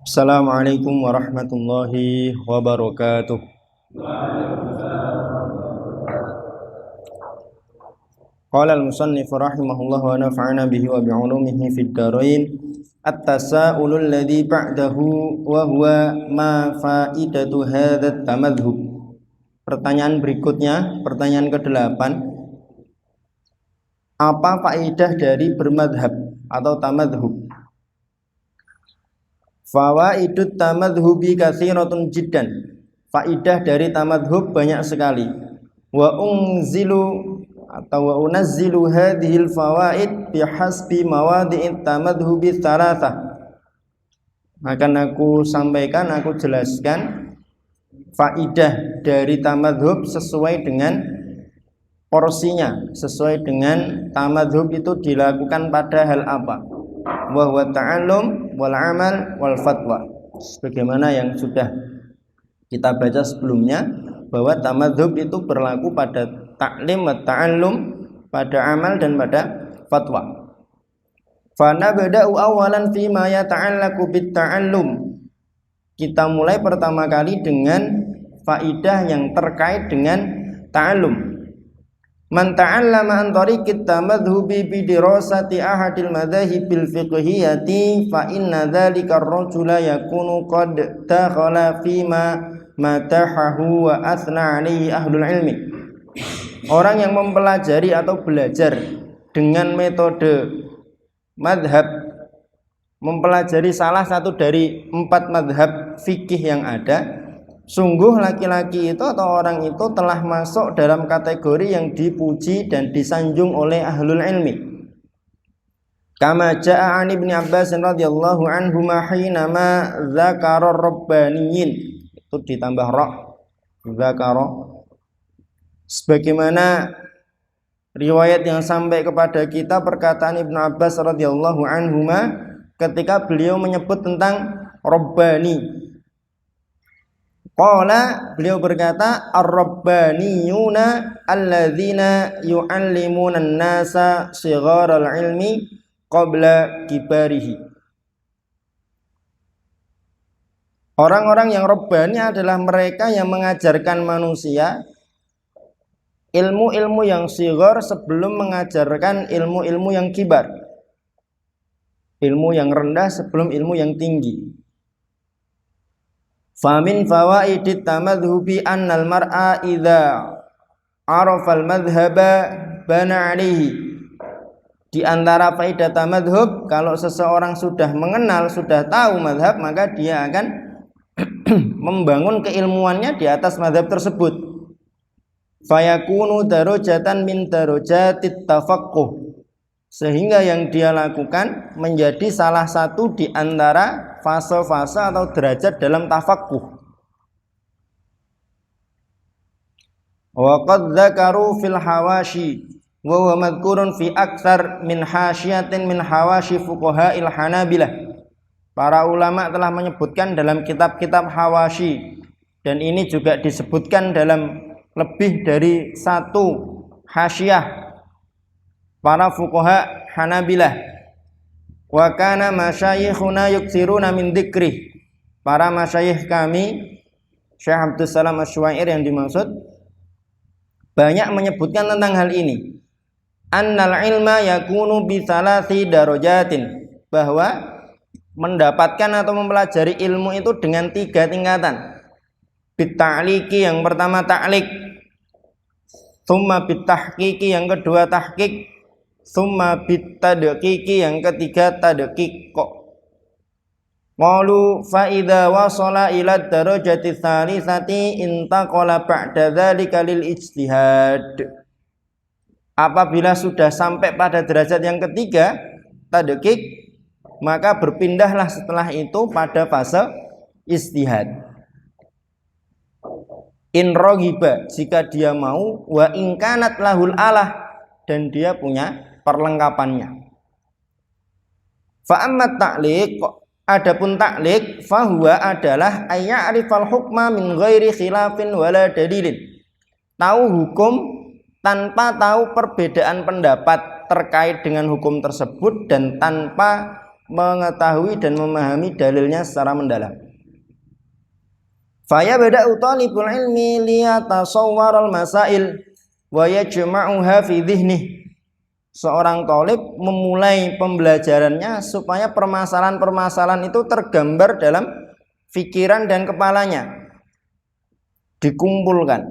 Assalamualaikum warahmatullahi wabarakatuh. Qala al-musannif rahimahullah wa nafa'ana bihi wa bi'ulumihi fid dharain. At-tasa'ulul ladzi ba'dahu wa huwa ma fa'idatu hadzal tamadhhub. Pertanyaan berikutnya, pertanyaan ke-8. Apa faedah dari bermadhab atau tamadhhub? Fawaidut tamadhubi katsiratun jiddan. Faidah dari tamadhub banyak sekali. Wa unazzilu hadhil fawaid bihasbi mawadi'it tamadhubi tsalatsah. Akan aku sampaikan, aku jelaskan faidah dari tamadhub sesuai dengan porsinya, sesuai dengan tamadhub itu dilakukan pada hal apa. Wa huwa ta'allum wal amal wal fatwa. Sebagaimana yang sudah kita baca sebelumnya, bahwa tamadhub itu berlaku pada ta'lim wa ta'allum, pada amal dan pada fatwa. Fa nabda'u awalan fi ma yata'allaqu bit ta'allum. Kita mulai pertama kali dengan faidah yang terkait dengan ta'allum. Man ta'allama an tariqit tamadhubi bi dirasati ahadil madhahibil fiqhiyati fa inna dzalika ar-rajula yakunu qad dakhala fima matahahu wa athna 'alaihi ahlul ilmi. Orang yang mempelajari atau belajar dengan metode madhab, mempelajari salah satu dari 4 madhab fikih yang ada, sungguh laki-laki itu atau orang itu telah masuk dalam kategori yang dipuji dan disanjung oleh ahlul ilmi. Kama ja'a an Ibnu Abbas radhiyallahu anhu ma hinama dzakara rabbaniyin. Itu ditambah ra, dzakara. Sebagaimana riwayat yang sampai kepada kita perkataan Ibnu Abbas radhiyallahu anhu ketika beliau menyebut tentang rabbani. Qala, beliau berkata, ar-rabbaniyuna alladzina yu'allimuna an-nasa shigharal ilmi qabla kibarihi. Orang-orang yang rabbani adalah mereka yang mengajarkan manusia ilmu-ilmu yang shighar sebelum mengajarkan ilmu-ilmu yang kibar. Ilmu yang rendah sebelum ilmu yang tinggi. Famin fawaidit tamadhubi annal mar'a idza arafal madhhaba bana 'alaihi. Di antara faedah tamadhub, kalau seseorang sudah mengenal, sudah tahu madhab, maka dia akan membangun keilmuannya di atas madhab tersebut. Fayakunu darajatan min darajatit tafaqquh. Sehingga yang dia lakukan menjadi salah satu di antara fase-fase atau derajat dalam tafaqquh. Wa qad dzakaru fil hawashi wa huwa madhkurun fi aktsar min hasyiatin min hawashi fuqaha'il Hanabilah. Para ulama telah menyebutkan dalam kitab-kitab hawashi, dan ini juga disebutkan dalam lebih dari satu hasyiah para fuqaha Hanabilah. Wa kana masyayikhuna yuktsiruna min dzikri. Para masyayikh kami, Syekh Abdus Salam Asy-Syu'air yang dimaksud, banyak menyebutkan tentang hal ini. Annal ilma yakunu bi thalathi darajatin, bahwa mendapatkan atau mempelajari ilmu itu dengan 3 tingkatan. Bita'liqi, yang pertama ta'liq, tsumma bitahqiqi, yang kedua tahqiq, tsumma bitadqiqi, yang ketiga tadqiq. Qalu fa idza wasala ila darajati tsalisati intaqala ba'da dzalika lil ijtihad. Apabila sudah sampai pada derajat yang ketiga, tadqiq, maka berpindahlah setelah itu pada fase ijtihad. In raghiba, jika dia mau, wa in kanat lahul alah, dan dia punya perlengkapannya. Fa amma ta'liq, adapun ta'liq, fahuwa adalah ayya'rifal hukma min ghairi khilafin wala dalilin. Tahu hukum tanpa tahu perbedaan pendapat terkait dengan hukum tersebut dan tanpa mengetahui dan memahami dalilnya secara mendalam. Faya bada'u talibul ilmi liyatasawwaral masail wa yajma'uha fi dhihnih. Seorang talib memulai pembelajarannya supaya permasalahan-permasalahan itu tergambar dalam pikiran dan kepalanya, dikumpulkan.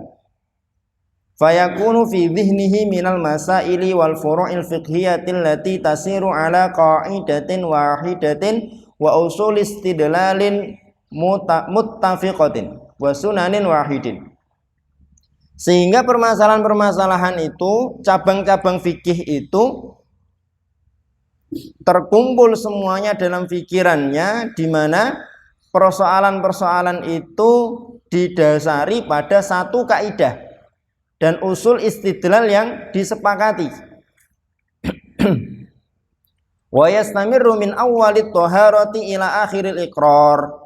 Fayakunu fi dhihnihi minal masaili wal furu'il fiqhiyatil lati tasiru ala qa'idatin wahidatin wa usul istidlalin muttafiqatin wa sunanin wahidin. Sehingga permasalahan-permasalahan itu, cabang-cabang fikih itu terkumpul semuanya dalam pikirannya, di mana persoalan-persoalan itu didasari pada satu kaidah dan usul istidlal yang disepakati. Wa yastamirru min awwalit thaharati ila akhiril iqrar.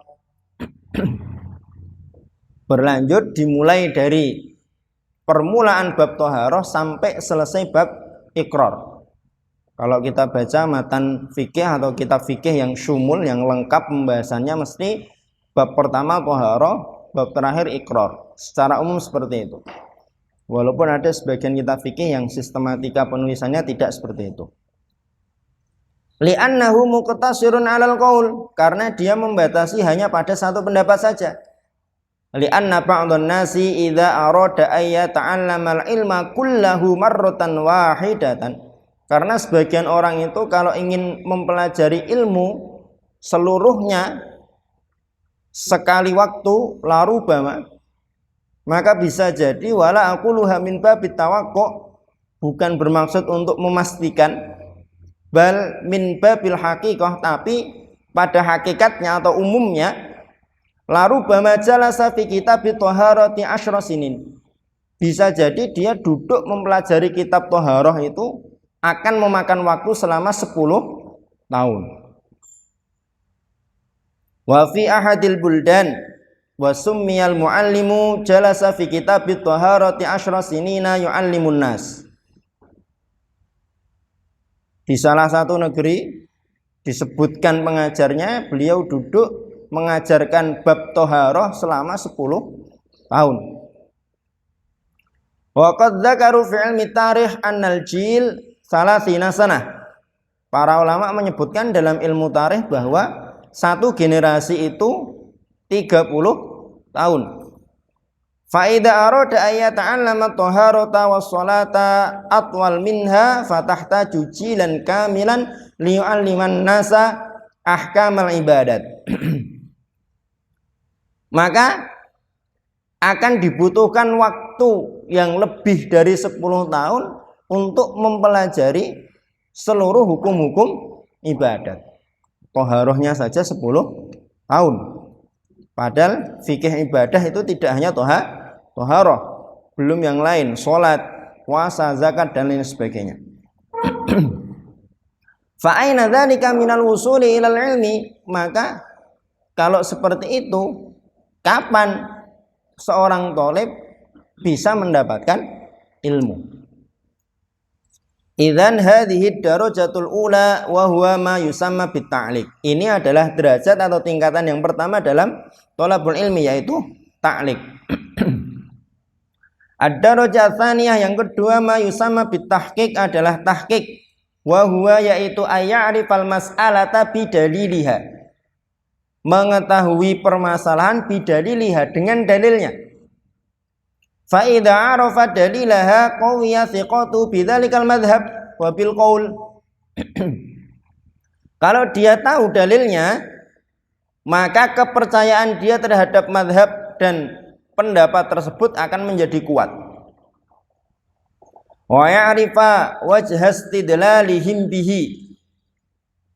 Berlanjut dimulai dari permulaan bab toharoh sampai selesai bab ikrar. Kalau kita baca matan fikih atau kitab fikih yang syumul, yang lengkap pembahasannya, mesti bab pertama toharoh, bab terakhir ikrar. Secara umum seperti itu. Walaupun ada sebagian kitab fikih yang sistematika penulisannya tidak seperti itu. Li'annahu muqtasirun 'alal qaul, karena dia membatasi hanya pada satu pendapat saja. Li'anna ba'dhan nasi idza arada ay yata'allamal ilma kullahu marratan wahidatan. Karena sebagian orang itu kalau ingin mempelajari ilmu seluruhnya sekali waktu larubama, maka bisa jadi wala aquluha min babit tawaqqu, bukan bermaksud untuk memastikan, bal min babil haqiqah, tapi pada hakikatnya atau umumnya laru bama jalasa fi kitab thaharati asyra sinin. Bisa jadi dia duduk mempelajari kitab thaharah itu akan memakan waktu selama 10 tahun. Wa fi ahadil buldan wa summiyal muallimu jalasa fi kitab thaharati asyra sinina yuallimun nas. Di salah satu negeri disebutkan pengajarnya, beliau duduk mengajarkan bab toharoh selama 10 tahun. Wa qad dzakaru fi ilmi tarikh annal jil salasina sanah. Para ulama menyebutkan dalam ilmu tarikh bahwa satu generasi itu 30 tahun. Fa idza arada ayata'allama taharata was salata atwal minha fatahta jujilan kamilan liyu'alliman nasa ahkamal ibadat. Maka akan dibutuhkan waktu yang lebih dari 10 tahun untuk mempelajari seluruh hukum-hukum ibadat. Toharohnya saja 10 tahun. Padahal fikih ibadah itu tidak hanya toharoh, belum yang lain, sholat, puasa, zakat, dan lain sebagainya. Fa'aina dzalika minal wusuli ilal ilmi. Maka kalau seperti itu, kapan seorang thalib bisa mendapatkan ilmu? Idzan hadhihi darajatul ula wa huwa ma yusamma bit ta'liq. Ini adalah derajat atau tingkatan yang pertama dalam thalabul ilmi, yaitu ta'liq. Ad-darajah tsaniyah, yang kedua, ma yusamma bit tahqiq, adalah tahqiq. Wa huwa, yaitu ayya'rifal mas'alata bidaliliha, mengetahui permasalahan bidaliliha, dengan dalilnya. Fa idza arafa dalilaha qawiya thiqatu bidzalikal madhhab wa bil qaul. Kalau dia tahu dalilnya, maka kepercayaan dia terhadap madhab dan pendapat tersebut akan menjadi kuat. Wa ya'rifa wajha istidlalihim bihi,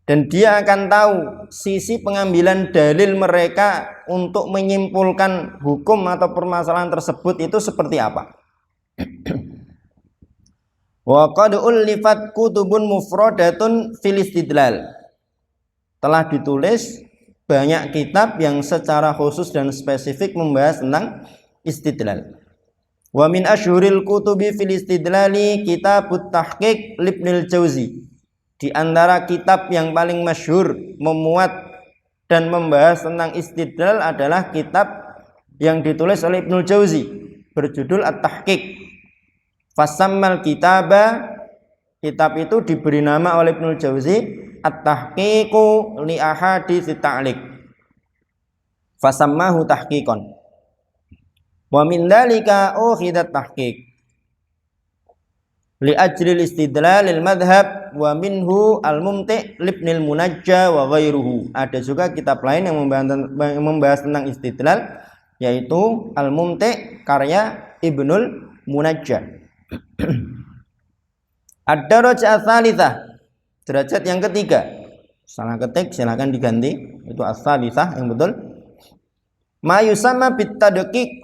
dan dia akan tahu sisi pengambilan dalil mereka untuk menyimpulkan hukum atau permasalahan tersebut itu seperti apa. Wa qad ullifat kutubun mufradatun fil istidlal. Telah ditulis banyak kitab yang secara khusus dan spesifik membahas tentang istidlal. Wa min asyhuril kutubi fil istidlali kitabut tahqiq Ibnul Jauzi. Di antara kitab yang paling masyhur memuat dan membahas tentang istidlal adalah kitab yang ditulis oleh Ibnul Jauzi berjudul At-Tahqiq. Fasammal kitaba, kitab itu diberi nama oleh Ibnul Jauzi At-Tahqiqu li ahadits ta'liq. Fasammahu tahqiqan. Wa min dzalika ukhidat tahqiq li ajli istidlal al-madhhab wa minhu al-mumti' libnil munajja wa ghairuhu. Ada juga kitab lain yang membahas tentang istidlal, yaitu al-mumti' karya Ibnul Munajjah. Ad-darajah ats-tsalitsah, derajat yang ketiga. Salah ketik silakan diganti, itu ats-tsalitsah yang betul. Ma yusamma bit-tadqiq,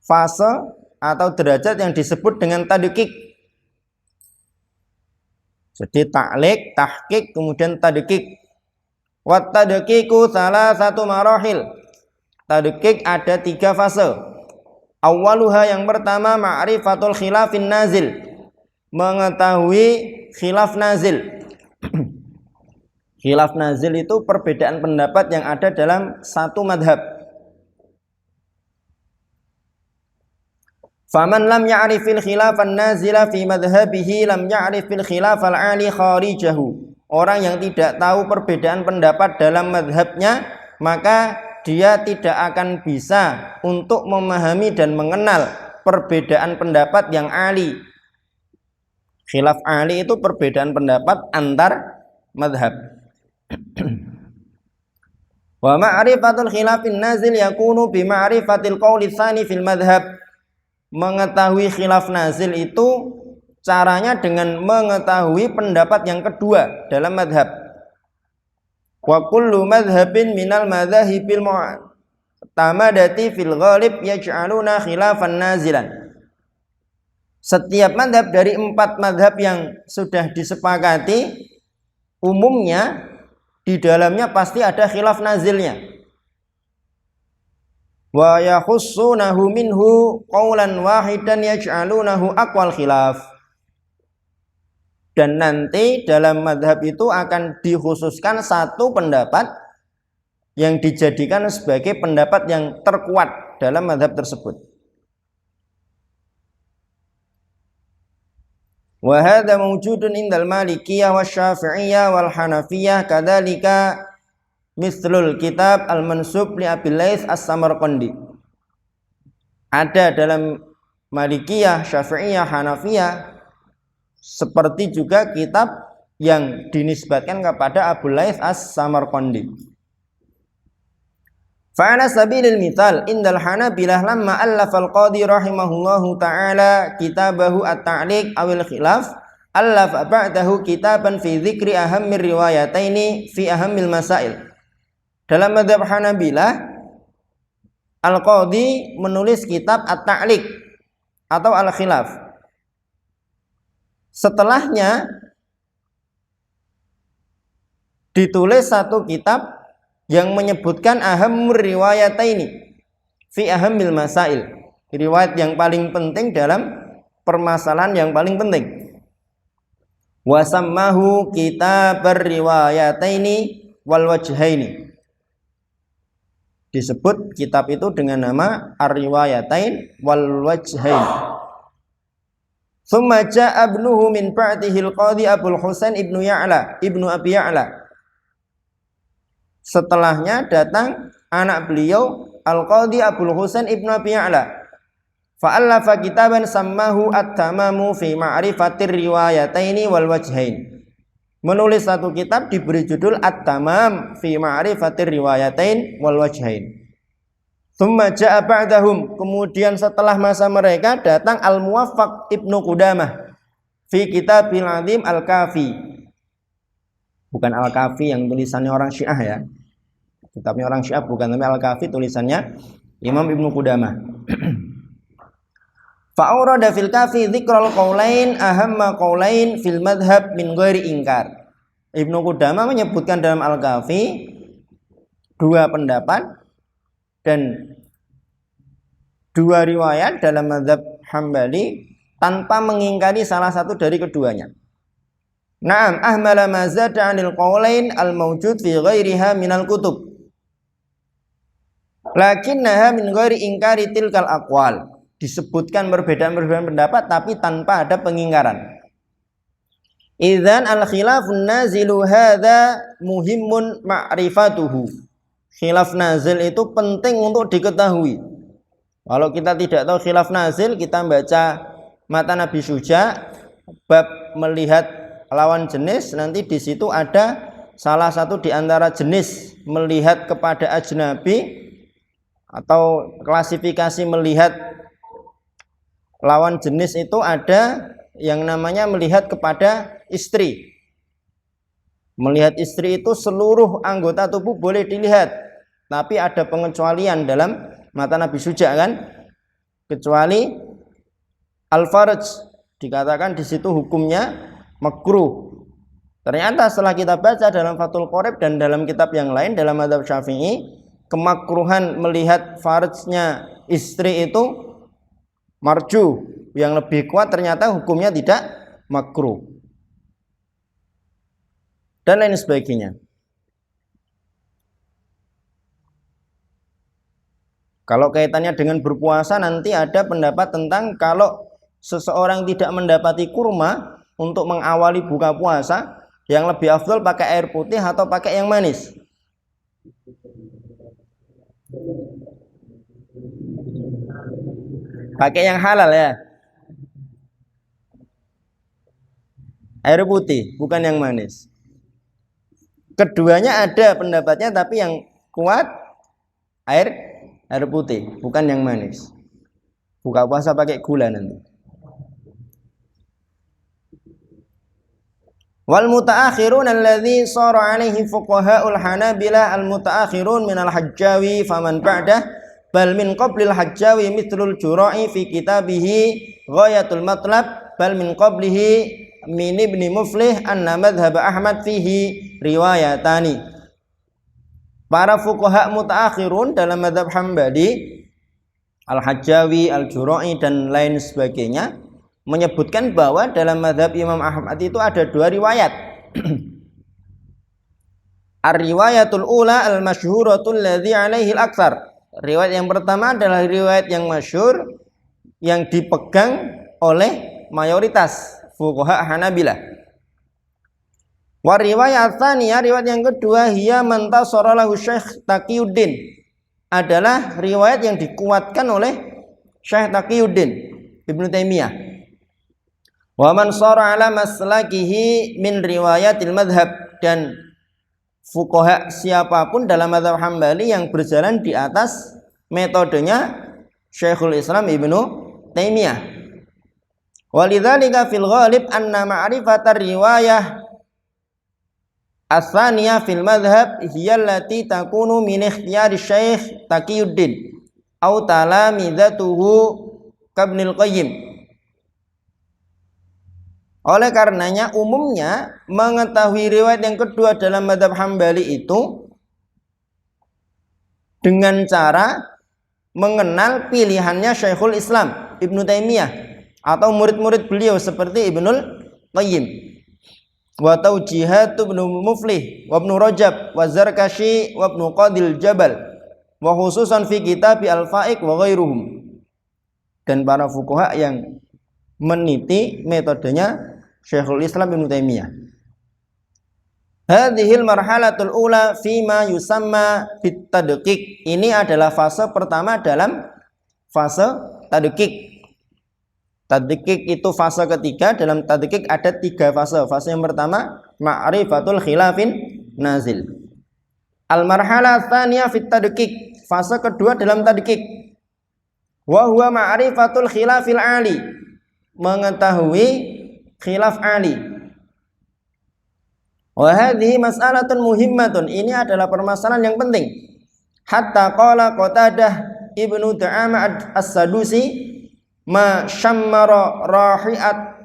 fase atau derajat yang disebut dengan tadqiq. Jadi ta'liq, tahqiq, kemudian tadqiq. Wa tadqiqu salah satu marahil. Tadqiq ada 3 fase. Awaluha, yang pertama, ma'rifatul khilafin nazil, mengetahui khilaf nazil. Khilaf nazil itu perbedaan pendapat yang ada dalam satu madhab. Faman lam ya'rifil khilafan nazila fi madhhabihi lam ya'rifil khilafal 'ali kharijahu. Orang yang tidak tahu perbedaan pendapat dalam madhabnya, maka dia tidak akan bisa untuk memahami dan mengenal perbedaan pendapat yang 'ali. Khilaf 'ali itu perbedaan pendapat antar madhab. Wa ma'rifatul khilafin nazil yakunu bi ma'rifatil qawli tsani fil madhab. Mengetahui khilaf nazil itu caranya dengan mengetahui pendapat yang kedua dalam madhab. Wa kullu madhabin minal madhahibil mu'tamadati fil ghalib yaj'aluna khilafan nazilan. Setiap madhab dari 4 madhab yang sudah disepakati, umumnya di dalamnya pasti ada khilaf nazilnya. Wa yakhussunahu minhu qawlan wahidan yaj'alunahu aqwal khilaf. Dan nanti dalam madhab itu akan dikhususkan satu pendapat yang dijadikan sebagai pendapat yang terkuat dalam madhab tersebut. Wa hadza mawjudun indal malikiyah wasyafi'iyah wal hanafiyah kadzalika mislul kitab al-mansub li Abil Laits as-Samarqandi. Ada dalam Malikiyah, Syafi'iyah, Hanafiyah, seperti juga kitab yang dinisbatkan kepada Abu Laits as-Samarqandi. Fa'ala sabilil mithal indal Hanabilah lamma allafa al-Qadhi rahimahullahu ta'ala kitabahu at-ta'liq awil khilaf allafa ba'dahu kitaban fi dzikri ahammir riwayataini fi ahammil masail. Dalam mazhab Hanabilah, Al-Qadhi menulis kitab At-Ta'liq atau Al-Khilaf. Setelahnya ditulis satu kitab yang menyebutkan ahammur riwayataini fi ahammil masail. Riwayat yang paling penting dalam permasalahan yang paling penting. Wa sammahu kitabar riwayataini wal wajhaini. Disebut kitab itu dengan nama Ar-Riwayatain wal Wajhain. Tsumma jaa ibnuhu min ba'dihi al-Qadhi Abul Husain ibnu Abi Ya'la. Setelahnya datang anak beliau Al-Qadhi Abul Husain ibnu Abi Ya'la. Fa'allafa kitaban sammahu at-tamamu fi ma'rifatir riwayataini wal wajhain. Menulis satu kitab diberi judul At-Tamam fi ma'rifatir riwayatain wal wajhain. Tsumma jaa ba'dahum, kemudian setelah masa mereka datang Al-Muwaffaq Ibnu Qudamah fi Kitabil Azim Al-Kafi. Bukan Al-Kafi yang tulisannya orang Syiah ya. Kitabnya orang Syiah bukan, tapi Al-Kafi tulisannya Imam Ibnu Qudamah. Fa'urada fil kafi dzikral qaulain ahamma qaulain fil madhab min ghairi ingkar. Ibnu Qudamah menyebutkan dalam Al-Kafi 2 pendapat dan 2 riwayat dalam mazhab Hambali tanpa mengingkari salah satu dari keduanya. Naam ahmala ma zada 'anil qaulain al-mawjud fi ghairiha minal kutub. Lakinnaha min ghairi ingkari tilkal aqwal. Disebutkan perbedaan-perbedaan pendapat tapi tanpa ada pengingkaran. Idzan al-khilafun nazilu hadza muhimmun ma'rifatuhu. Khilaf nazil itu penting untuk diketahui. Kalau kita tidak tahu khilaf nazil, kita baca mata Nabi Syuja bab melihat lawan jenis, nanti di situ ada salah satu di antara jenis melihat kepada ajnabi atau klasifikasi melihat lawan jenis itu ada yang namanya melihat kepada istri. Melihat istri itu seluruh anggota tubuh boleh dilihat, tapi ada pengecualian dalam mata Nabi Syuja kan, kecuali al-farj, dikatakan di situ hukumnya makruh. Ternyata setelah kita baca dalam Fathul Qorib dan dalam kitab yang lain dalam mazhab Syafi'i, kemakruhan melihat farjnya istri itu marju, yang lebih kuat ternyata hukumnya tidak makruh dan lain sebagainya. Kalau kaitannya dengan berpuasa, nanti ada pendapat tentang kalau seseorang tidak mendapati kurma untuk mengawali buka puasa, yang lebih afdal pakai air putih atau pakai yang manis. Pakai yang halal ya, air putih bukan yang manis. Keduanya ada pendapatnya, tapi yang kuat air putih bukan yang manis. Buka puasa pakai gula nanti. Wal mutaakhirun alladzi sara alaihi fuqaha'ul Hanabilah al mutaakhirun minal Hajjawi faman ba'dah bal min qablil Hajjawi mithlul Jura'i fi kitabihi Ghayatul Matlab bal min qablihi min Ibni Muflih anna madhhab Ahmad fihi riwayatani. Para fuqaha mutaakhirun dalam mazhab Hambali, Al-Hajjawi, Al-Jura'i dan lain sebagainya, menyebutkan bahwa dalam mazhab Imam Ahmad itu ada dua riwayat. Ar-riwayatul ula al-masyhuratul ladzi alaihi al-aktsar. Riwayat yang pertama adalah riwayat yang masyhur yang dipegang oleh mayoritas fuqaha Hanabilah. Wa riwayat tsaniyah, riwayat yang kedua, hiya man tasara lahu Syekh Taqiyuddin, adalah riwayat yang dikuatkan oleh Syekh Taqiyuddin Ibnu Taimiyah. Wa man sara ala maslakihi min riwayatil madhab, dan fuqaha siapapun dalam mazhab Hambali yang berjalan di atas metodenya Syekhul Islam Ibnu Taimiyah. Walidzalika fil ghalib anna ma'rifatar riwayah as-tsaniyah fil madhab hiya allati takunu min ikhtiyari Syekh Taqiyuddin au talamizatuhu kabnil Qayyim. Oleh karenanya umumnya mengetahui riwayat yang kedua dalam mazhab Hambali itu dengan cara mengenal pilihannya Syekhul Islam Ibnu Taimiyah atau murid-murid beliau seperti Ibnul Qayyim, wa taujihat Ibnu Muflih wa Ibnu Rajab wa Zarkashi wa Ibnu Qadil Jabal wa khususan fi kitab Al-Fa'iq wa ghairuhum, dan para fuqaha yang meniti metodenya Syekhul Islam Ibnu Taimiyah. Hadhil marhalatul ula fima yusamma bit tadqiq. Ini adalah fase pertama dalam fase tadqiq. Tadqiq itu fase ketiga. Dalam tadqiq ada tiga fase. Fase yang pertama ma'rifatul khilafin nazil. Al marhalah tsaniyah fit tadqiq, fase kedua dalam tadqiq. Wa huwa ma'rifatul khilafil ali, mengetahui khilaf ali. Wa hadhihi mas'alatun muhimmatun, ini adalah permasalahan yang penting. Hatta qala Qatadah Ibnu Da'amah As-Sadusi, ma syammara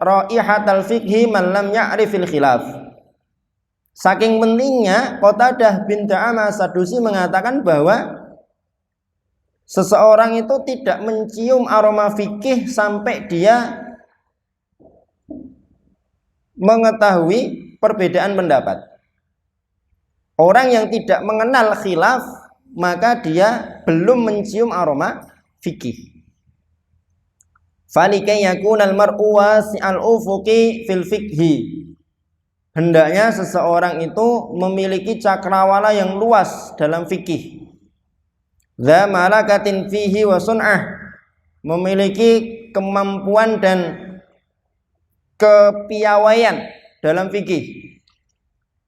raihatal fiqhi man lam ya'rifil khilaf. Saking pentingnya, Qatadah bin Da'amah As-Sadusi mengatakan bahwa seseorang itu tidak mencium aroma fikih sampai dia mengetahui perbedaan pendapat. Orang yang tidak mengenal khilaf, maka dia belum mencium aroma fikih. Falikai yakunal mar'u wasi'al ufuqi fil fikhi. Hendaknya seseorang itu memiliki cakrawala yang luas dalam fikih. Dza malakatin fihi wa sun'ah, memiliki kemampuan dan kepiawaian dalam fikih.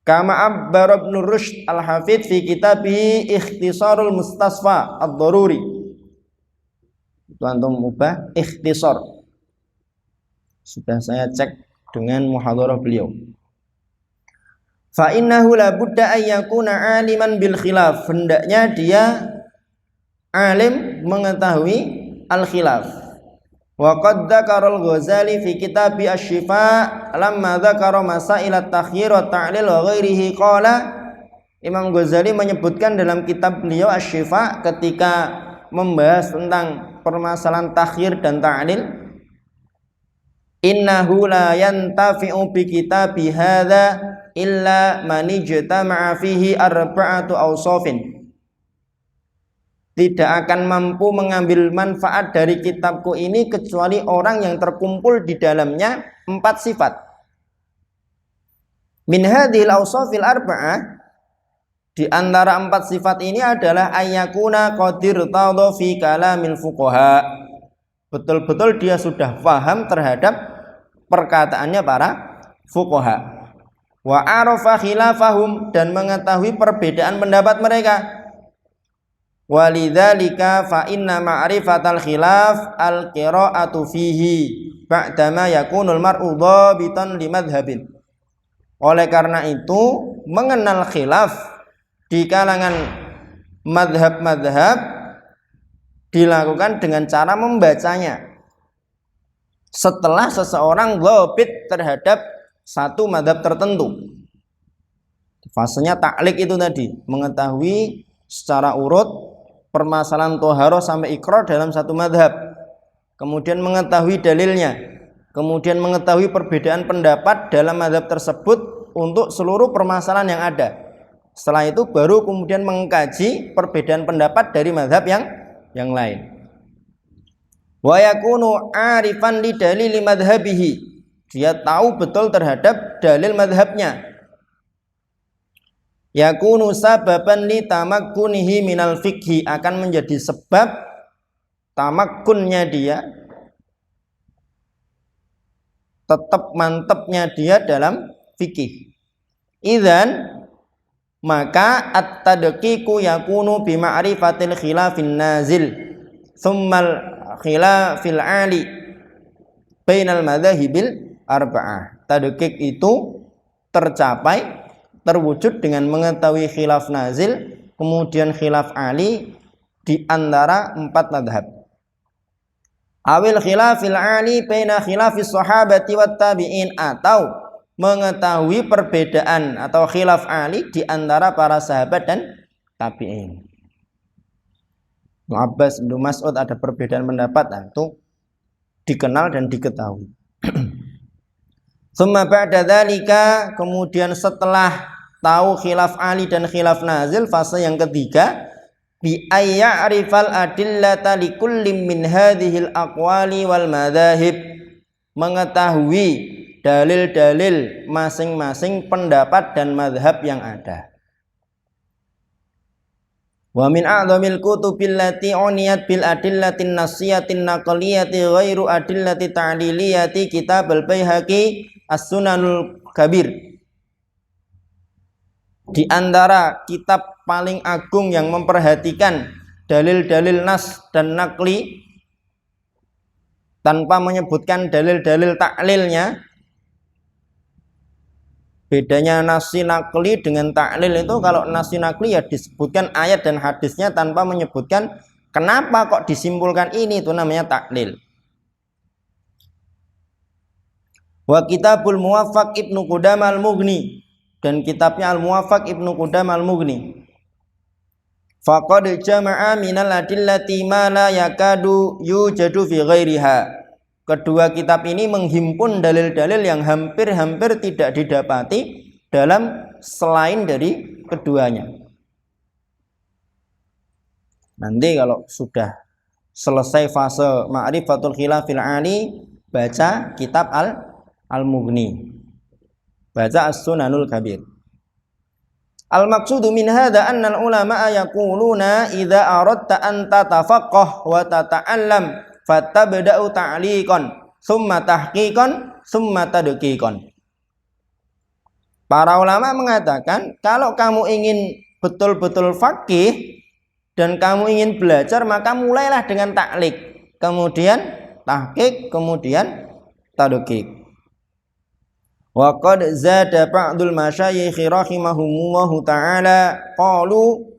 Kama abbar Ibnu Rushd al-Hafidz fi kitabih Ikhtisarul Mustasfa ad-Daruri. Itu antum ubah ikhtisar. Sudah saya cek dengan muhadharah beliau. Fa innahu la budda ay yakuna aliman bil khilaf. Hendaknya dia alim mengetahui al khilaf. Wa qad dzakara al-Ghazali fi kitab Asy-Syifa lamma dzakara masail at-takhyir wa ta'lil wa ghairihi qala. Imam Ghazali menyebutkan dalam kitab beliau Asy-Syifa ketika membahas tentang permasalahan takhyir dan ta'lil, innahu la yantafi'u bi kitabi hadza illa man ijtama'a fihi arba'atu awsafin. Tidak akan mampu mengambil manfaat dari kitabku ini kecuali orang yang terkumpul di dalamnya 4 sifat. Min hadhil awsafil arba'ah, di antara 4 sifat ini adalah ayyakuna qadir tadha fi kalamil fuqaha. Betul-betul dia sudah paham terhadap perkataannya para fuqaha. Wa arafa khilafahum, dan mengetahui perbedaan pendapat mereka. Walidzalika fa inna ma'rifatal khilaf al-qira'atu fihi ba'dama yakunul mar'u dhabitan limadhhabin. Oleh karena itu, mengenal khilaf di kalangan madhab-madhab dilakukan dengan cara membacanya setelah seseorang dhabit terhadap satu madhab tertentu. Fasenya ta'liq itu tadi, mengetahui secara urut permasalahan toharoh sampai ikrar dalam satu madhab, kemudian mengetahui dalilnya, kemudian mengetahui perbedaan pendapat dalam madhab tersebut untuk seluruh permasalahan yang ada. Setelah itu baru kemudian mengkaji perbedaan pendapat dari madhab yang lain. Wa yakunu arifan li dalili madhabihi, dia tahu betul terhadap dalil madhabnya. Yakunu sababan li tamakkunihi minal fikhi, akan menjadi sebab tamakkunnya dia, tetap mantapnya dia dalam fikih. Idzan, maka at-tadqiqu yakunu bi ma'rifatil khilafin nazil tsummal khilafil ali bainal madzahibil arba'ah. Tadqiq itu tercapai, terwujud dengan mengetahui khilaf nazil, kemudian khilaf ali di antara 4 madhab. Awil khilafil ali baina khilafis sahabati wat tabi'in, atau mengetahui perbedaan atau khilaf ali di antara para sahabat dan tabi'in. Ibnu Abbas, Ibnu Mas'ud ada perbedaan pendapat, itu dikenal dan diketahui. Tsumma ba'da dzalika, kemudian setelah tahu khilaf ali dan khilaf nazil, fase yang ketiga, bi ayya'rifal adillata likullim min hadhil aqwali wal madzahib, mengetahui dalil-dalil masing-masing pendapat dan mazhab yang ada. Wa min a'dhamil kutubil lati uniyat bil adillatin nasiyatin naqliyati ghairu adillati ta'liliyati kitab al-Baihaqi As-Sunanul Kabir. Di antara kitab paling agung yang memperhatikan dalil-dalil nas dan nakli tanpa menyebutkan dalil-dalil taklilnya. Bedanya nasi nakli dengan taklil itu, kalau nasi nakli ya disebutkan ayat dan hadisnya tanpa menyebutkan kenapa kok disimpulkan ini, itu namanya taklil. Wa kitabul Muwaffaq Ibnu Qudamah al-Mughni, dan kitabnya Al-Muwaffaq Ibnu Qudamah al-Mughni. Faqad jama'a minal adillati ma la yakadu yujadu fi ghairiha. Kedua kitab ini menghimpun dalil-dalil yang hampir-hampir tidak didapati dalam selain dari keduanya. Nanti kalau sudah selesai fase ma'rifatul khilafil ali, baca kitab Al-Mughni, baca As-Sunanul Kabir. Al-maqsudu min hadha anna al-ulama'a yaquluna idza aradta an tatafaqqah wa tata'allam fatabda'u ta'liqan summa tahqiqan summa tadqiqan. Para ulama mengatakan kalau kamu ingin betul-betul faqih dan kamu ingin belajar, maka mulailah dengan taklik, kemudian tahqiq, kemudian tadqiq. Wa qad zada ba'dul masyayikh rahimahumullahu ta'ala qalu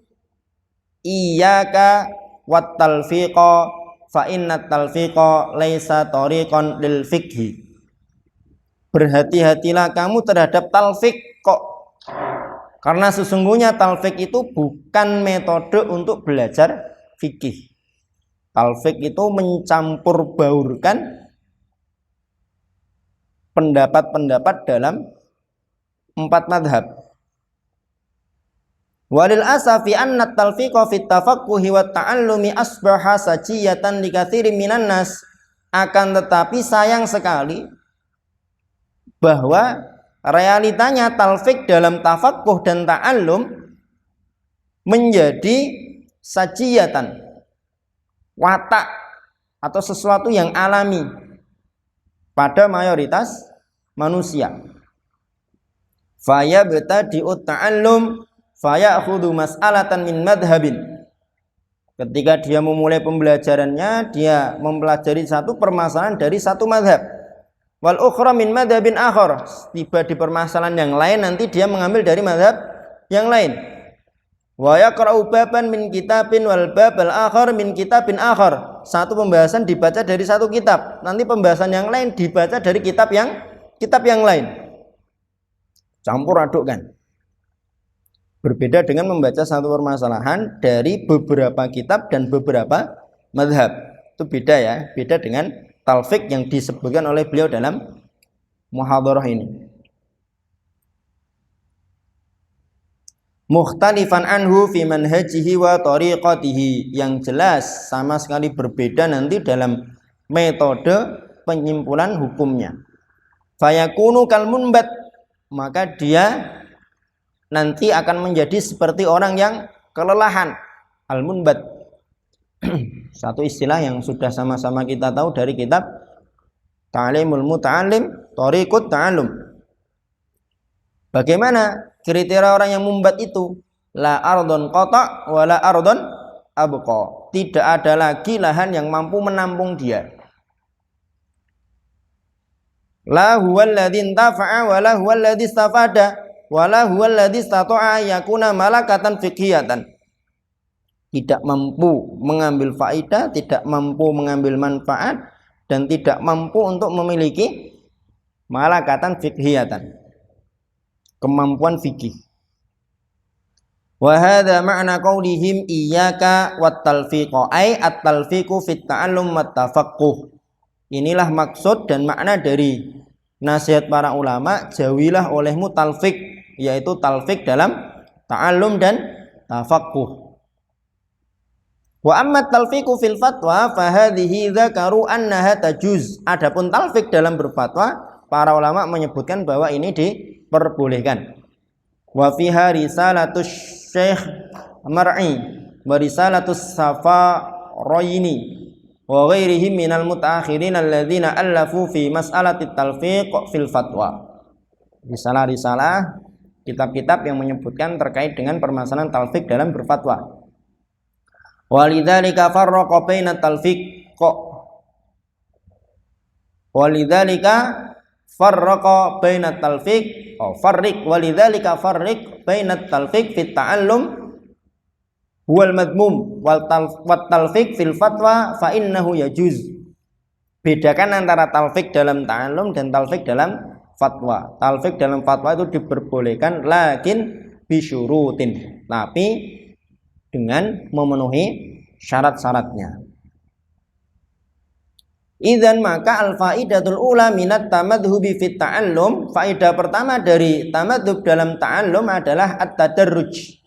iyyaka wat talfiqa fa inna talfiqa laisa tariqan lil fiqhi. Berhati-hatilah kamu terhadap talfiq kok, karena sesungguhnya talfiq itu bukan metode untuk belajar fikih. Talfiq itu mencampur baurkan pendapat-pendapat dalam 4 madhab. Walil asafi anna talfiqa fit tafaqquhi wa ta'allumi asbaha sajiyatan li katsirin minan nas. Akan tetapi sayang sekali bahwa realitanya talfiq dalam tafaqquh dan ta'allum menjadi sajiyatan, watak atau sesuatu yang alami pada mayoritas manusia. Faya betadi'ut ta'allum fayakhudhu mas'alatan min madhabin. Ketika dia memulai pembelajarannya, dia mempelajari satu permasalahan dari satu madhab. Wal ukhra min madhabin akhar. Tiba di permasalahan yang lain, nanti dia mengambil dari madhab yang lain. Wa yaqra'u baban min kitabin wal babal akhar min kitabin akhar. Satu pembahasan dibaca dari satu kitab, nanti pembahasan yang lain dibaca dari kitab yang lain. Campur adukkan. Berbeda dengan membaca satu permasalahan dari beberapa kitab dan beberapa madhab. Itu beda ya, beda dengan talfiq yang disebutkan oleh beliau dalam muhadharah ini. Mukhtalifan anhu fi manhajihi wa tariqatihi, yang jelas sama sekali berbeda nanti dalam metode penyimpulan hukumnya. Fayakunu kal munbat, maka dia nanti akan menjadi seperti orang yang kelelahan. Al munbat satu istilah yang sudah sama-sama kita tahu dari kitab Ta'limul Muta'allim Thariqut Ta'allum. Bagaimana kriteria orang yang mumbat itu? La ardon qata' wa la ardon abqa. Tidak ada lagi lahan yang mampu menampung dia. La huwal ladzi intafa'a wa la huwal ladzi istafada wa la huwal ladzi istata'a yakuna malakatan fiqhiyatan. Tidak mampu mengambil faedah, tidak mampu mengambil manfaat, dan tidak mampu untuk memiliki malakatan fiqhiyatan, kemampuan fikih. Wa hadza ma'na qaulihim iyyaka wat talfiqa, ay at-talfiqu fit ta'allum wat tafaqquh. Inilah maksud dan makna dari nasihat para ulama, jauhilah olehmu talfiq, yaitu talfiq dalam ta'allum dan tafaqquh. Wa amma talfiqu fil fatwa fa hadhihi dzakaru annaha tajuz. Adapun talfiq dalam berfatwa, para ulama menyebutkan bahwa ini diperbolehkan. Wa fiha risalatus Syekh Mar'i wa risalatus Safarayni wa ghairihim minal mutaakhirin alladzina allafu fi mas'alatit talfiq fil fatwa. Risalah-risalah, kitab-kitab yang menyebutkan terkait dengan permasalahan talfiq dalam berfatwa. Walidzalika farraqa bainat talfiq, walidzalika farraqa bainat talfiq, farriq walidzalika farriq bainat talfiq fit ta'allum huwal madmum wal talfiq fil fatwa fa innahu yajuz. Bedakan antara talfiq dalam ta'allum dan talfiq dalam fatwa. Talfiq dalam fatwa itu diperbolehkan, lakin bisyurutin, tapi dengan memenuhi syarat-syaratnya. Idzan maka al faidatul ula minat tamadhubi fit ta'allum, faedah pertama dari tamadhub dalam ta'allum adalah at-tadarruj.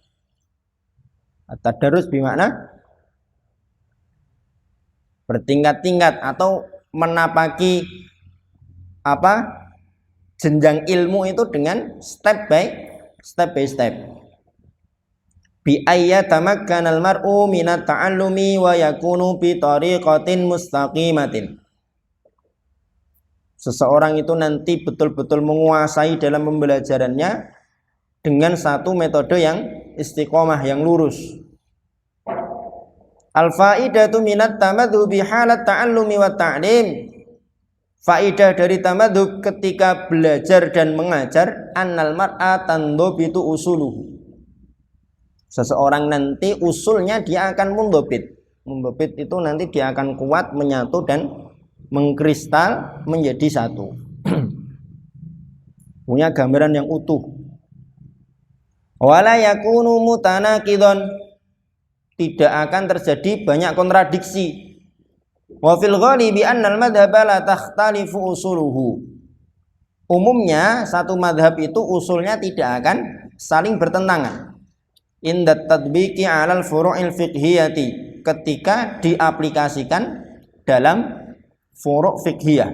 At-tadarruj bermakna bertingkat-tingkat atau menapaki jenjang ilmu itu dengan step by step. Bi ayyatamakkanal mar'u minat ta'allumi wa yakunu bi tariqatin mustaqimatin. Seseorang itu nanti betul-betul menguasai dalam pembelajarannya dengan satu metode yang istiqomah, yang lurus. Al-faidatu minat tamadhubi halat ta'allumi wa ta'lim. Faidah dari tamadhub ketika belajar dan mengajar, annal mar'a tandhabitu usuluhu. Seseorang nanti usulnya dia akan mundhabit. Mundhabit itu nanti dia akan kuat, menyatu dan mengkristal menjadi satu. Punya gambaran yang utuh. Wala yakunu mutanaqidon, tidak akan terjadi banyak kontradiksi. Wa fil ghalibi annal madhhab la takhtalifu usuluhu. Umumnya satu madhab itu usulnya tidak akan saling bertentangan. Inda tadbiqi 'alal furu'il fiqhiyati, ketika diaplikasikan dalam furu' fiqhiyah.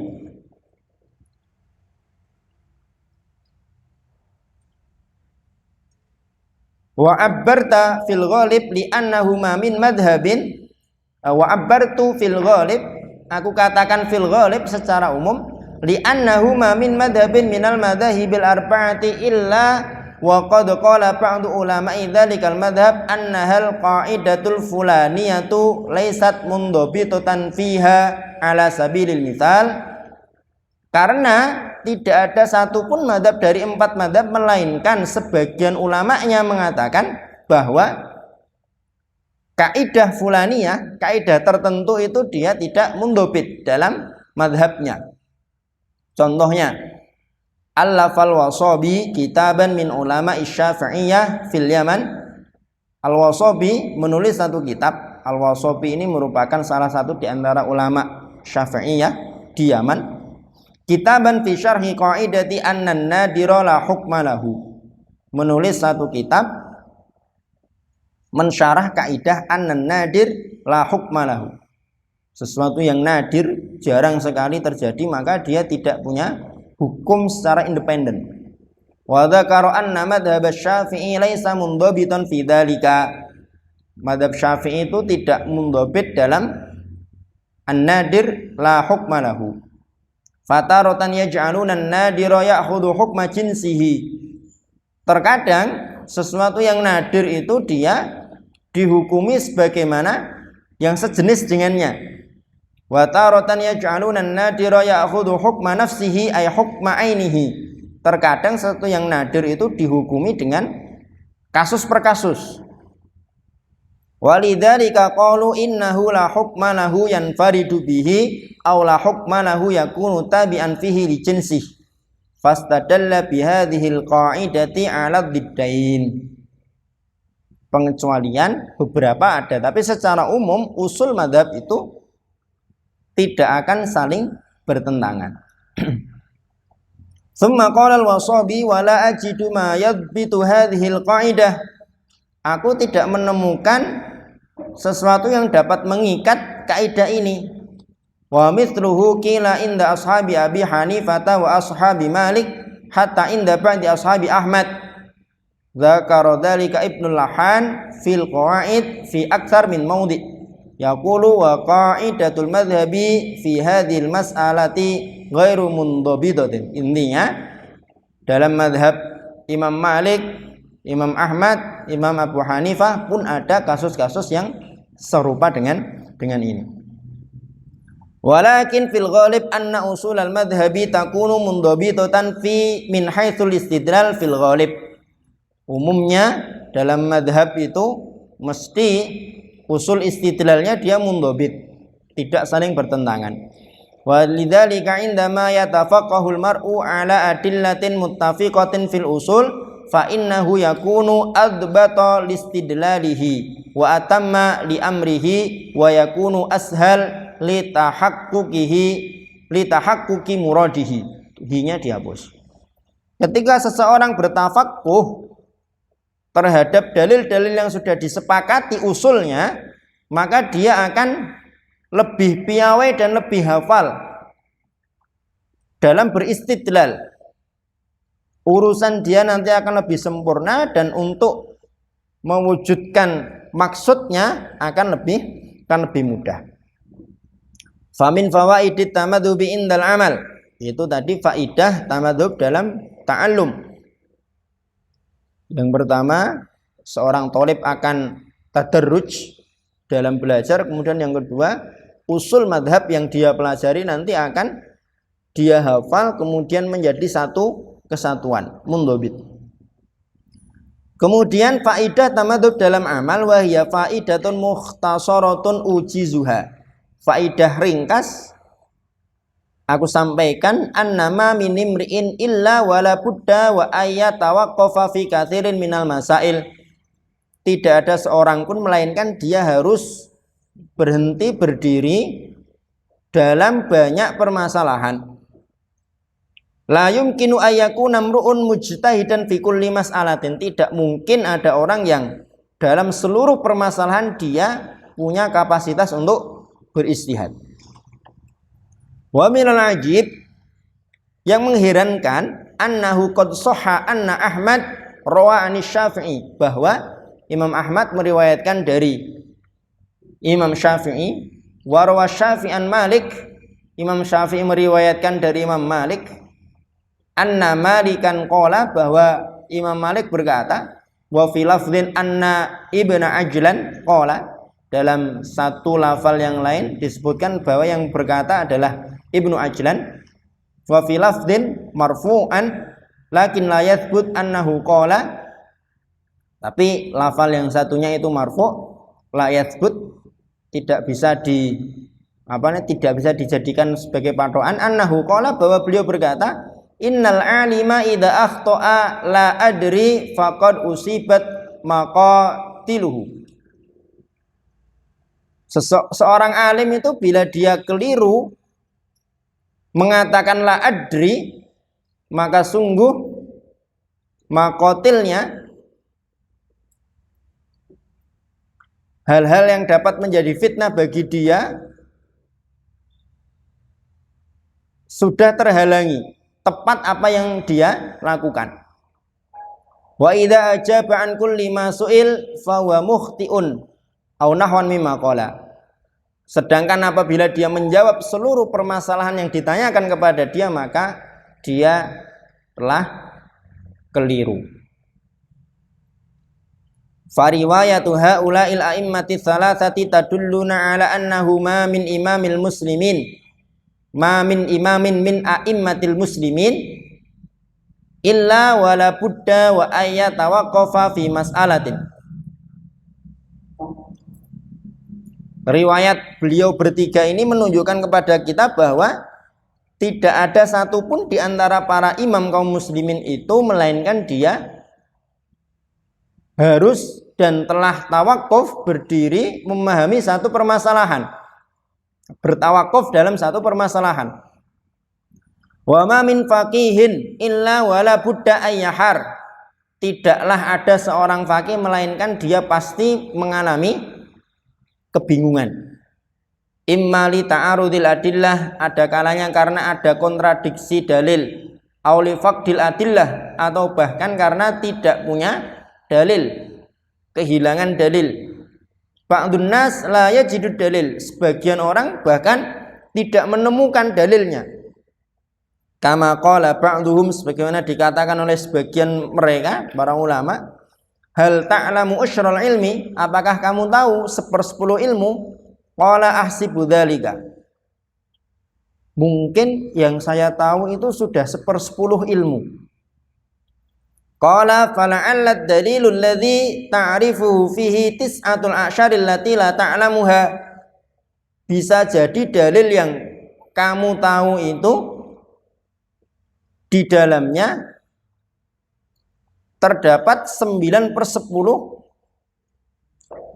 Wa abbarta fil ghalib li annahuma min madhhabin, wa abbartu fil ghalib, aku katakan fil ghalib secara umum, li annahuma min madhhabin minal madhahibil arba'ati illa wa qad qala ba'du ulama'i dzalikal madhhab annahal qa'idatul fulaniyatu laysat mundhabitatan fiha ala sabilil misal, karena tidak ada satupun madhab dari 4 madhab, melainkan sebagian ulamanya mengatakan bahwa kaidah fulaniyah, kaidah tertentu itu dia tidak mundhabit dalam madhabnya. Contohnya, Al-Lafal Wasabi kitaban min ulama Syafi'iyah fil Yaman. Al-Wasabi menulis satu kitab. Al-Wasabi ini merupakan salah satu di antara ulama Syafi'iyah di Yaman. Kitaban fi syarhi qaidati annan nadira la hukma lahu. Menulis satu kitab mensyarah kaidah annan nadir la hukma lahu. Sesuatu yang nadir, jarang sekali terjadi, maka dia tidak punya hukum secara independen. Wa dzakara anna madhhab Syafi'i laisa mundhabitan fi dzalika. Madhab Syafi'i itu tidak mundhabit dalam an-nadir la hukma lahu. Fataratan yaj'aluna an-nadira ya'khudhu hukma jinsihi. Terkadang sesuatu yang nadir itu dia dihukumi sebagaimana yang sejenis dengannya. Wa taratan yaj'aluna an-nadira ya'khudhu hukma nafsihi ay hukma ainihi. Terkadang sesuatu yang nadir itu dihukumi dengan kasus per kasus. Walidzalika qalu innahu la hukma lahu yanfaridu bihi aw la hukma lahu yakunu tabi'an fihi li jinsih. Fastadalla bihadhil qa'idati 'ala dhiddain. Pengecualian beberapa ada, tapi secara umum usul madhab itu tidak akan saling bertentangan. Tsumma qala al-Wasabi wa la ajidu ma yadbitu hadhil qa'idah. Aku tidak menemukan sesuatu yang dapat mengikat kaidah ini. Wa mithluhu qila inda ashabi Abi Hanifah wa ashabi Malik hatta inda ba'di ashabi Ahmad. Dzakara dzalika Ibnu Lahan fil qawaid fi aktsar min maudhi. Yaqulu wa qaidatul madhhabi fi hadhil mas'alati ghairu mundhabitatin. Intinya dalam madhab Imam Malik, Imam Ahmad, Imam Abu Hanifah pun ada kasus-kasus yang serupa dengan ini. Walakin fil ghalib anna usul al-madhhabi takunu mundhabitatan fi min haitsul istidlal fil ghalib. Umumnya dalam madhab itu mesti usul istidlalnya dia mundhabit, tidak saling bertentangan. Walidzalika indama yatafaqqahul mar'u ala adillatin muttafiqatin fil usul fa innahu yakunu adbata listidlalihi wa atamma li amrihi wa yakunu ashal litahaqquqi muradihi. Hinya dihapus. Ketika seseorang bertafaqquh terhadap dalil-dalil yang sudah disepakati usulnya, maka dia akan lebih piawai dan lebih hafal dalam beristidlal. Urusan dia nanti akan lebih sempurna dan untuk mewujudkan maksudnya akan lebih mudah. Famin fawaidit tamadzubi indal amal. Itu tadi faidah tamadzub dalam ta'allum. Yang pertama, seorang thalib akan tadarruj dalam belajar. Kemudian yang kedua, usul madhab yang dia pelajari nanti akan dia hafal, kemudian menjadi satu kesatuan, mundhabit. Kemudian faidah tamadzub dalam amal, wahya faidatun mukhtasaratun ujizuha. Faidah ringkas aku sampaikan, annama min imri'in illa wala budda wa ayyatawaqqafa fi katsirin minal masail. Tidak ada seorang pun melainkan dia harus berhenti berdiri dalam banyak permasalahan. La yumkinu ayyakuna mru'un mujtahidan fi kulli mas'alatin. Tidak mungkin ada orang yang dalam seluruh permasalahan dia punya kapasitas untuk beristihad. Wa minal ajib, yang mengherankan, annahu qad shahha anna Ahmad rawa anis Syafi'i, bahwa Imam Ahmad meriwayatkan dari Imam Syafi'i, wa rawa Syafi'an Malik, Imam Syafi'i meriwayatkan dari Imam Malik, anna Malikan qala, bahwa Imam Malik berkata, wa fi lafdhin anna Ibnu Ajlan qala, dalam satu lafal yang lain disebutkan bahwa yang berkata adalah Ibnu Ajlan. Wa fi lafdhin marfu'an lakin la yathbut annahu qala, tapi lafal yang satunya itu marfu', la yathbut, tidak bisa dijadikan sebagai patokan, annahu qala, bahwa beliau berkata, innal alima idza akhta'a la adri faqad usibat maqatiluhu. Seorang alim itu bila dia keliru mengatakan la adri, maka sungguh maqatilnya, hal-hal yang dapat menjadi fitnah bagi dia, sudah terhalangi tepat apa yang dia lakukan. Wa idza ajaba an kulli ma su'il fa huwa mukhti'un au nahwan mimma qala. Sedangkan apabila dia menjawab seluruh permasalahan yang ditanyakan kepada dia, maka dia telah keliru. Fariwayatu haula'il a'immati tsalatsati tadulluna ala annahu ma min imamil muslimin, ma min imamin min a'immatil muslimin illa wala budda wa ayyatawaqqafa fi mas'alatin. Riwayat beliau bertiga ini menunjukkan kepada kita bahwa tidak ada satupun di antara para imam kaum muslimin itu melainkan dia harus dan telah tawakuf, berdiri memahami satu permasalahan, bertawakuf dalam satu permasalahan. Wa ma min faqihin illa wala budda ayyahar. Tidaklah ada seorang faqih melainkan dia pasti mengalami kebingungan. Imma li ta'arudil adillah, ada kalanya karena ada kontradiksi dalil, au li faqdil adillah, atau bahkan karena tidak punya dalil, kehilangan dalil. Ba'dun nas la yajidud dalil, sebagian orang bahkan tidak menemukan dalilnya. Kama qala ba'duhum, sebagaimana dikatakan oleh sebagian mereka para ulama, hal ta'lamu usyral ilmi, apakah kamu tahu 1/10 ilmu? Qala ahsibu dzalika, mungkin yang saya tahu itu sudah 1/10 ilmu. Qala fala'alla ad-dalilul ladzi ta'rifuhu fihi tis'atul a'syaril lati la ta'lamuha. Bisa jadi dalil yang kamu tahu itu di dalamnya terdapat 9/10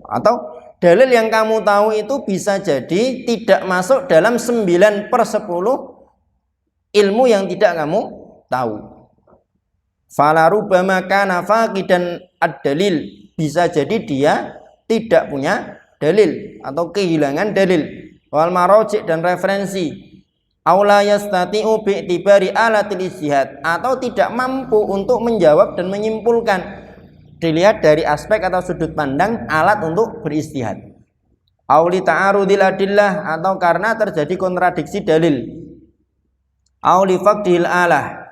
atau dalil yang kamu tahu itu bisa jadi tidak masuk dalam 9/10 ilmu yang tidak kamu tahu. Fala rubbama kana faqidan ad-dalil, bisa jadi dia tidak punya dalil atau kehilangan dalil. Wal maraji' dan referensi. Aula yastati'u bi'tibari alatil ijtihad, atau tidak mampu untuk menjawab dan menyimpulkan dilihat dari aspek atau sudut pandang alat untuk beristihad. Auli ta'arudil adillah, atau karena terjadi kontradiksi dalil. Auli faqdihil alah.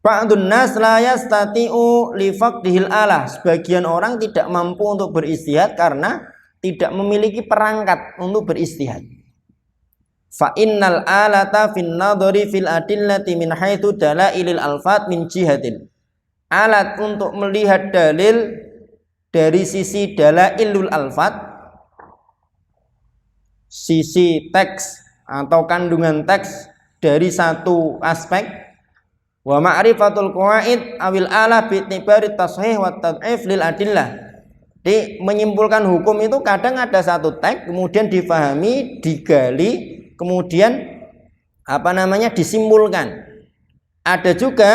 Ba'dun nas la yastati'u li faqdihil alah. Sebagian orang tidak mampu untuk beristihad karena tidak memiliki perangkat untuk beristihad. Fa innal alata fin nadhari fil adillati min haitsu dalailil alfat min jihatin. Alat untuk melihat dalil dari sisi dalailul alfat, sisi teks atau kandungan teks dari satu aspek, wa ma'rifatul qawaid awil ala bi tibari tashih wa tad'if lil adillah. Di menyimpulkan hukum itu kadang ada satu teks kemudian difahami, digali, kemudian disimpulkan. Ada juga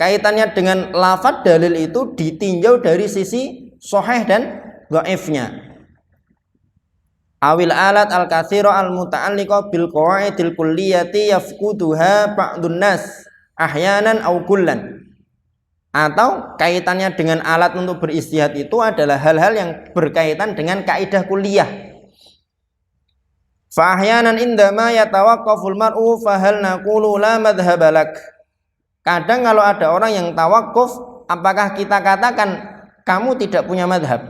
kaitannya dengan lafadz dalil itu ditinjau dari sisi sahih dan dhaifnya. Awil alat al-katsira al-muta'alliqa bil qawaidil kulliyati yafquduha ba'dun nas ahyanan aw kullan. Atau kaitannya dengan alat untuk beristihad itu adalah hal-hal yang berkaitan dengan kaidah kuliah. Fa ahyanan indama yatawaqqaful mar'u fa hal naqulu la madhhaba lak. Kadang kalau ada orang yang tawakuf, apakah kita katakan kamu tidak punya madhab?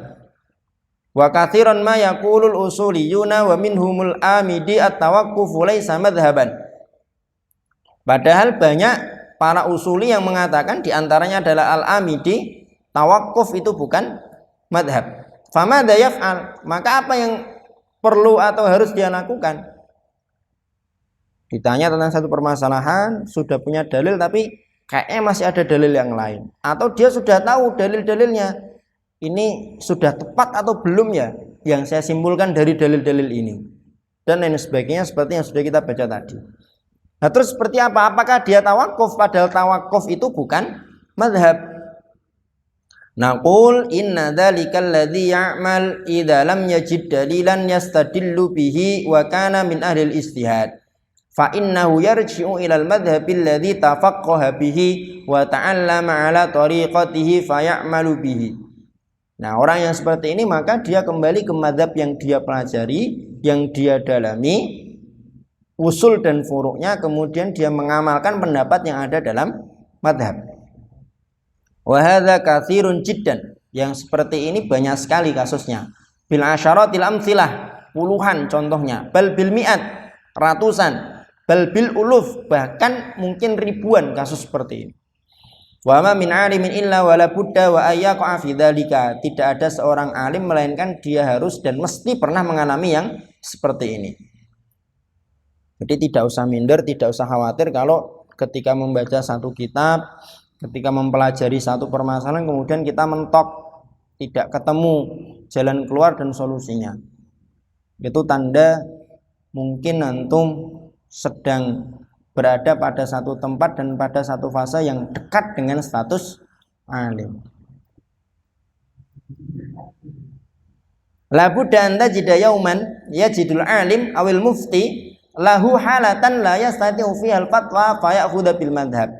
Wa katsiran ma yaqulul usuliyuna wa minhumul amidi at-tawaqqufu laisa madhaban. Padahal banyak para usuli yang mengatakan, diantaranya adalah al-amidi, tawakuf itu bukan madhab. Famadha yaf'al, maka apa yang perlu atau harus dia lakukan? Ditanya tentang satu permasalahan, sudah punya dalil tapi kayaknya masih ada dalil yang lain, atau dia sudah tahu dalil-dalilnya ini sudah tepat atau belum ya yang saya simpulkan dari dalil-dalil ini, dan lain sebagainya seperti yang sudah kita baca tadi. Nah, terus seperti apa? Apakah dia tawakuf? Padahal tawakuf itu bukan madhab. Naqul inna dzalikal ladzi ya'mal idza lam yajid dalilan yastadillu bihi wa kana min ahli al-ijtihad. Fa innahu yarji'u ilal madhhabil ladzi tafaqqaha bihi wa ta'allama ala tariqatihi fa ya'malu bihi. Nah, orang yang seperti ini maka dia kembali ke madhab yang dia pelajari, yang dia dalami, usul dan furuknya, kemudian dia mengamalkan pendapat yang ada dalam madhab. Wa hadza katsirun jiddan. Yang seperti ini banyak sekali kasusnya. Bil asyaratil amtsilah, puluhan contohnya, bal bil mi'at, ratusan, bal bil uluf, bahkan mungkin ribuan kasus seperti ini. Wa ma min alimin illa wala budda wa ayyaqa fi dzalika. Tidak ada seorang alim melainkan dia harus dan mesti pernah mengalami yang seperti ini. Jadi tidak usah minder, tidak usah khawatir kalau ketika membaca satu kitab, ketika mempelajari satu permasalahan kemudian kita mentok, tidak ketemu jalan keluar dan solusinya. Itu tanda mungkin antum sedang berada pada satu tempat dan pada satu fase yang dekat dengan status alim. La budda an tajida yauman yajidul alim awil mufti lahu halatan la yastati'u fiha al-fatwa fa ya'khudha bil madhhab.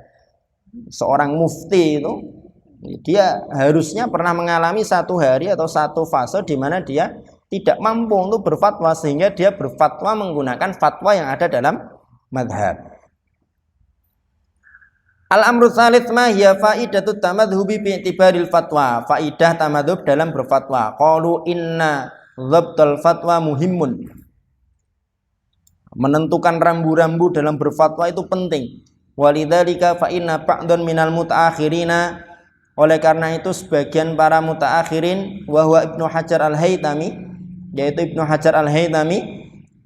Seorang mufti itu dia harusnya pernah mengalami satu hari atau satu fase di mana dia tidak mampu untuk berfatwa sehingga dia berfatwa menggunakan fatwa yang ada dalam madhab. Al-amru tsalits ma hiya faidatut tamadhubi bi i'tibaril fatwa. Faidah tamadhub dalam berfatwa. Qalu inna dhabtal fatwa muhimmun. Menentukan rambu-rambu dalam berfatwa itu penting. Walidzalika fa inna ba'dun minal mutaakhirina, oleh karena itu sebagian para mutaakhirin, wa huwa Ibnu Hajar al-Haytami, yaitu Ibnu Hajar al-Haytami,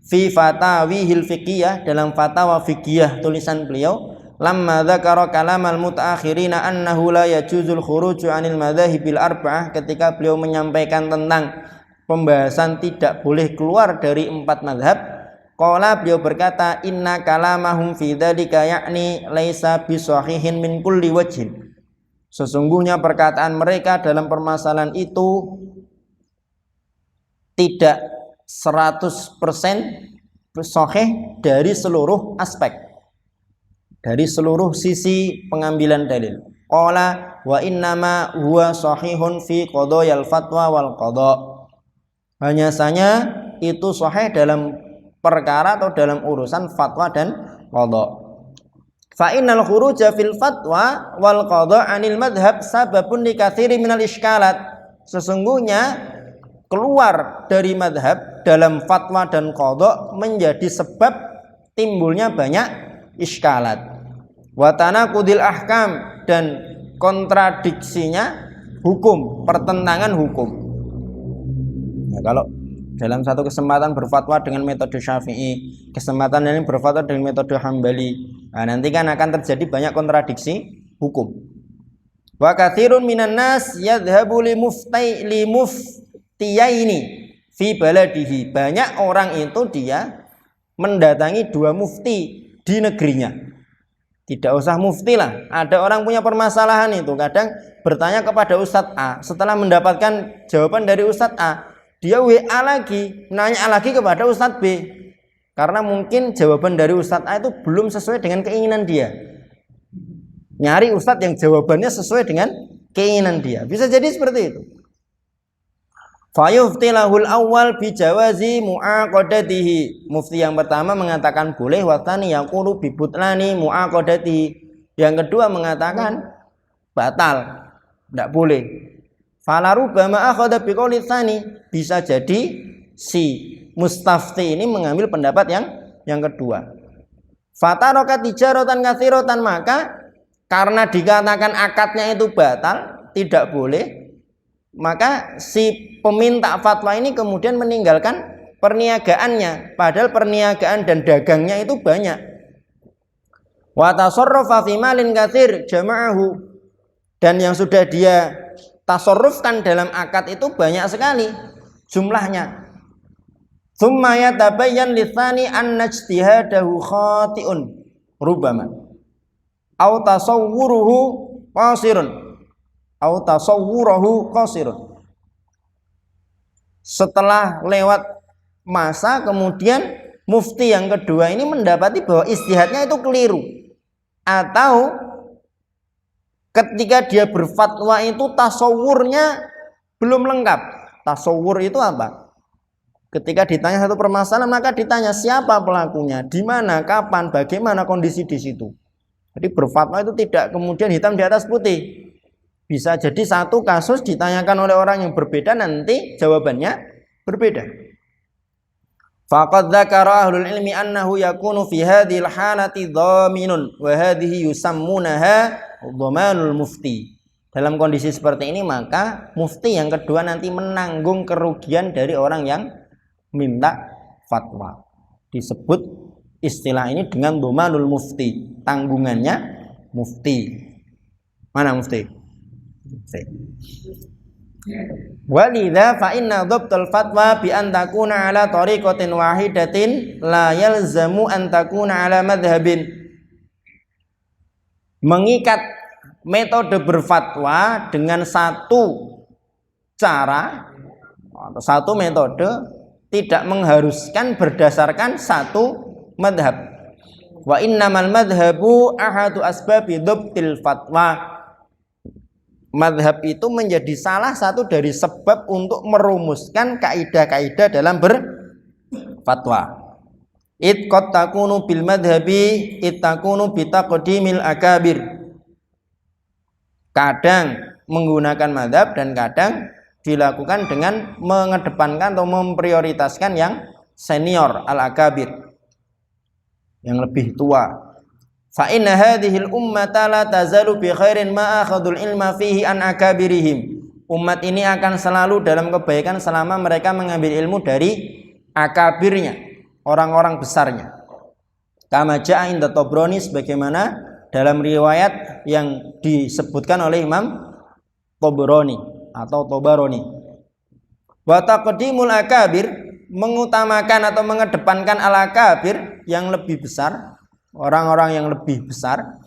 fi fatawihil fiqhiyah, dalam fatwa fikih tulisan beliau, lamma dzakara kalamal mutaakhirina annahu la yajuzul khuruju 'anil madzahibil arba'ah, ketika beliau menyampaikan tentang pembahasan tidak boleh keluar dari 4 mazhab, qala beliau berkata inna kalamahum fi dzalika ya'ni laisa bisahihin min kulli wajhin, sesungguhnya perkataan mereka dalam permasalahan itu tidak 100% sahih dari seluruh aspek, dari seluruh sisi pengambilan dalil. Qala wa innama huwa sahihun fi qadayal fatwa wal qada, hanya saja itu sahih dalam perkara atau dalam urusan fatwa dan qada. Fa innal khuruja fil fatwa wal qada 'anil madhhab sababun li katsiri minal iskalat, sesungguhnya keluar dari madhab dalam fatwa dan qada menjadi sebab timbulnya banyak iskalat. Wa tanaqudil ahkam, dan kontradiksinya hukum, pertentangan hukum. Ya, kalau dalam satu kesempatan berfatwa dengan metode Syafi'i, kesempatan ini berfatwa dengan metode Hambali, nah, nanti kan akan terjadi banyak kontradiksi hukum. Wa katsirun minan nas yadhhabu li muftiyaini fi baladihi, banyak orang itu dia mendatangi 2 mufti di negerinya. Tidak usah mufti lah, ada orang punya permasalahan itu kadang bertanya kepada Ustadz A, setelah mendapatkan jawaban dari Ustadz A, dia WA lagi, nanya lagi kepada Ustadz B, karena mungkin jawaban dari Ustadz A itu belum sesuai dengan keinginan dia. Nyari Ustadz yang jawabannya sesuai dengan keinginan dia, bisa jadi seperti itu. Fayuftilahul awal bijawazi mu'aqadatihi, mufti yang pertama mengatakan boleh, watani yaqulu bibutlani mu'aqadatihi, yang kedua mengatakan batal, tidak boleh. Falarubama akhadha biqouli tsani, bisa jadi si mustafti ini mengambil pendapat yang kedua. Fataraka tijaratan katsiratan, maka karena dikatakan akadnya itu batal, tidak boleh, maka si peminta fatwa ini kemudian meninggalkan perniagaannya, padahal perniagaan dan dagangnya itu banyak. Wa tasarrafa fi malin katsir jama'ahu, dan yang sudah dia tasarrufkan dalam akad itu banyak sekali jumlahnya. Tsumma yatabayyan litsani anna ijtihadahu khati'un rubama aw tasawwuruhu qasirun aw tasawwuruhu qasirun. Setelah lewat masa, kemudian mufti yang kedua ini mendapati bahwa ijtihadnya itu keliru, atau ketika dia berfatwa itu tasawurnya belum lengkap. Tasawur itu apa? Ketika ditanya satu permasalahan, maka ditanya siapa pelakunya, di mana, kapan, bagaimana kondisi di situ. Jadi berfatwa itu tidak kemudian hitam di atas putih. Bisa jadi satu kasus ditanyakan oleh orang yang berbeda, nanti jawabannya berbeda. Faqad dzakara ahlul ilmi annahu yakunu fi hadhil halati dhaminun wa hadhihi yusammunaha dhamanul mufti. Dalam kondisi seperti ini, maka mufti yang kedua nanti menanggung kerugian dari orang yang minta fatwa. Disebut istilah ini dengan dhamanul mufti, tanggungannya mufti. Mana mufti? Walidha fa inna dhabtal fatwa bi an takuna ala tariqatin wahidatin la yalzamu an takuna ala madhhabin. Mengikat metode berfatwa dengan satu cara atau satu metode tidak mengharuskan berdasarkan satu madhab. Wa innamal madhabu ahadu asbabi dhabtil fatwa. Madhab itu menjadi salah satu dari sebab untuk merumuskan kaidah-kaidah dalam berfatwa. It qad takunu bil madhabi it takunu bi taqdimil akabir. Kadang menggunakan madhab dan kadang dilakukan dengan mengedepankan atau memprioritaskan yang senior, al-akabir, yang lebih tua. Fa inna hadhil ummata la tazalu bi khairin ma akhadul ilma fihi an akabirihim. Umat ini akan selalu dalam kebaikan selama mereka mengambil ilmu dari akabirnya, orang-orang besarnya. Kama ja'a inda Tabrani, sebagaimana dalam riwayat yang disebutkan oleh Imam Tabarani atau Tabarani. Wa taqdimul akabir, mengutamakan atau mengedepankan al-akabir yang lebih besar, orang-orang yang lebih besar.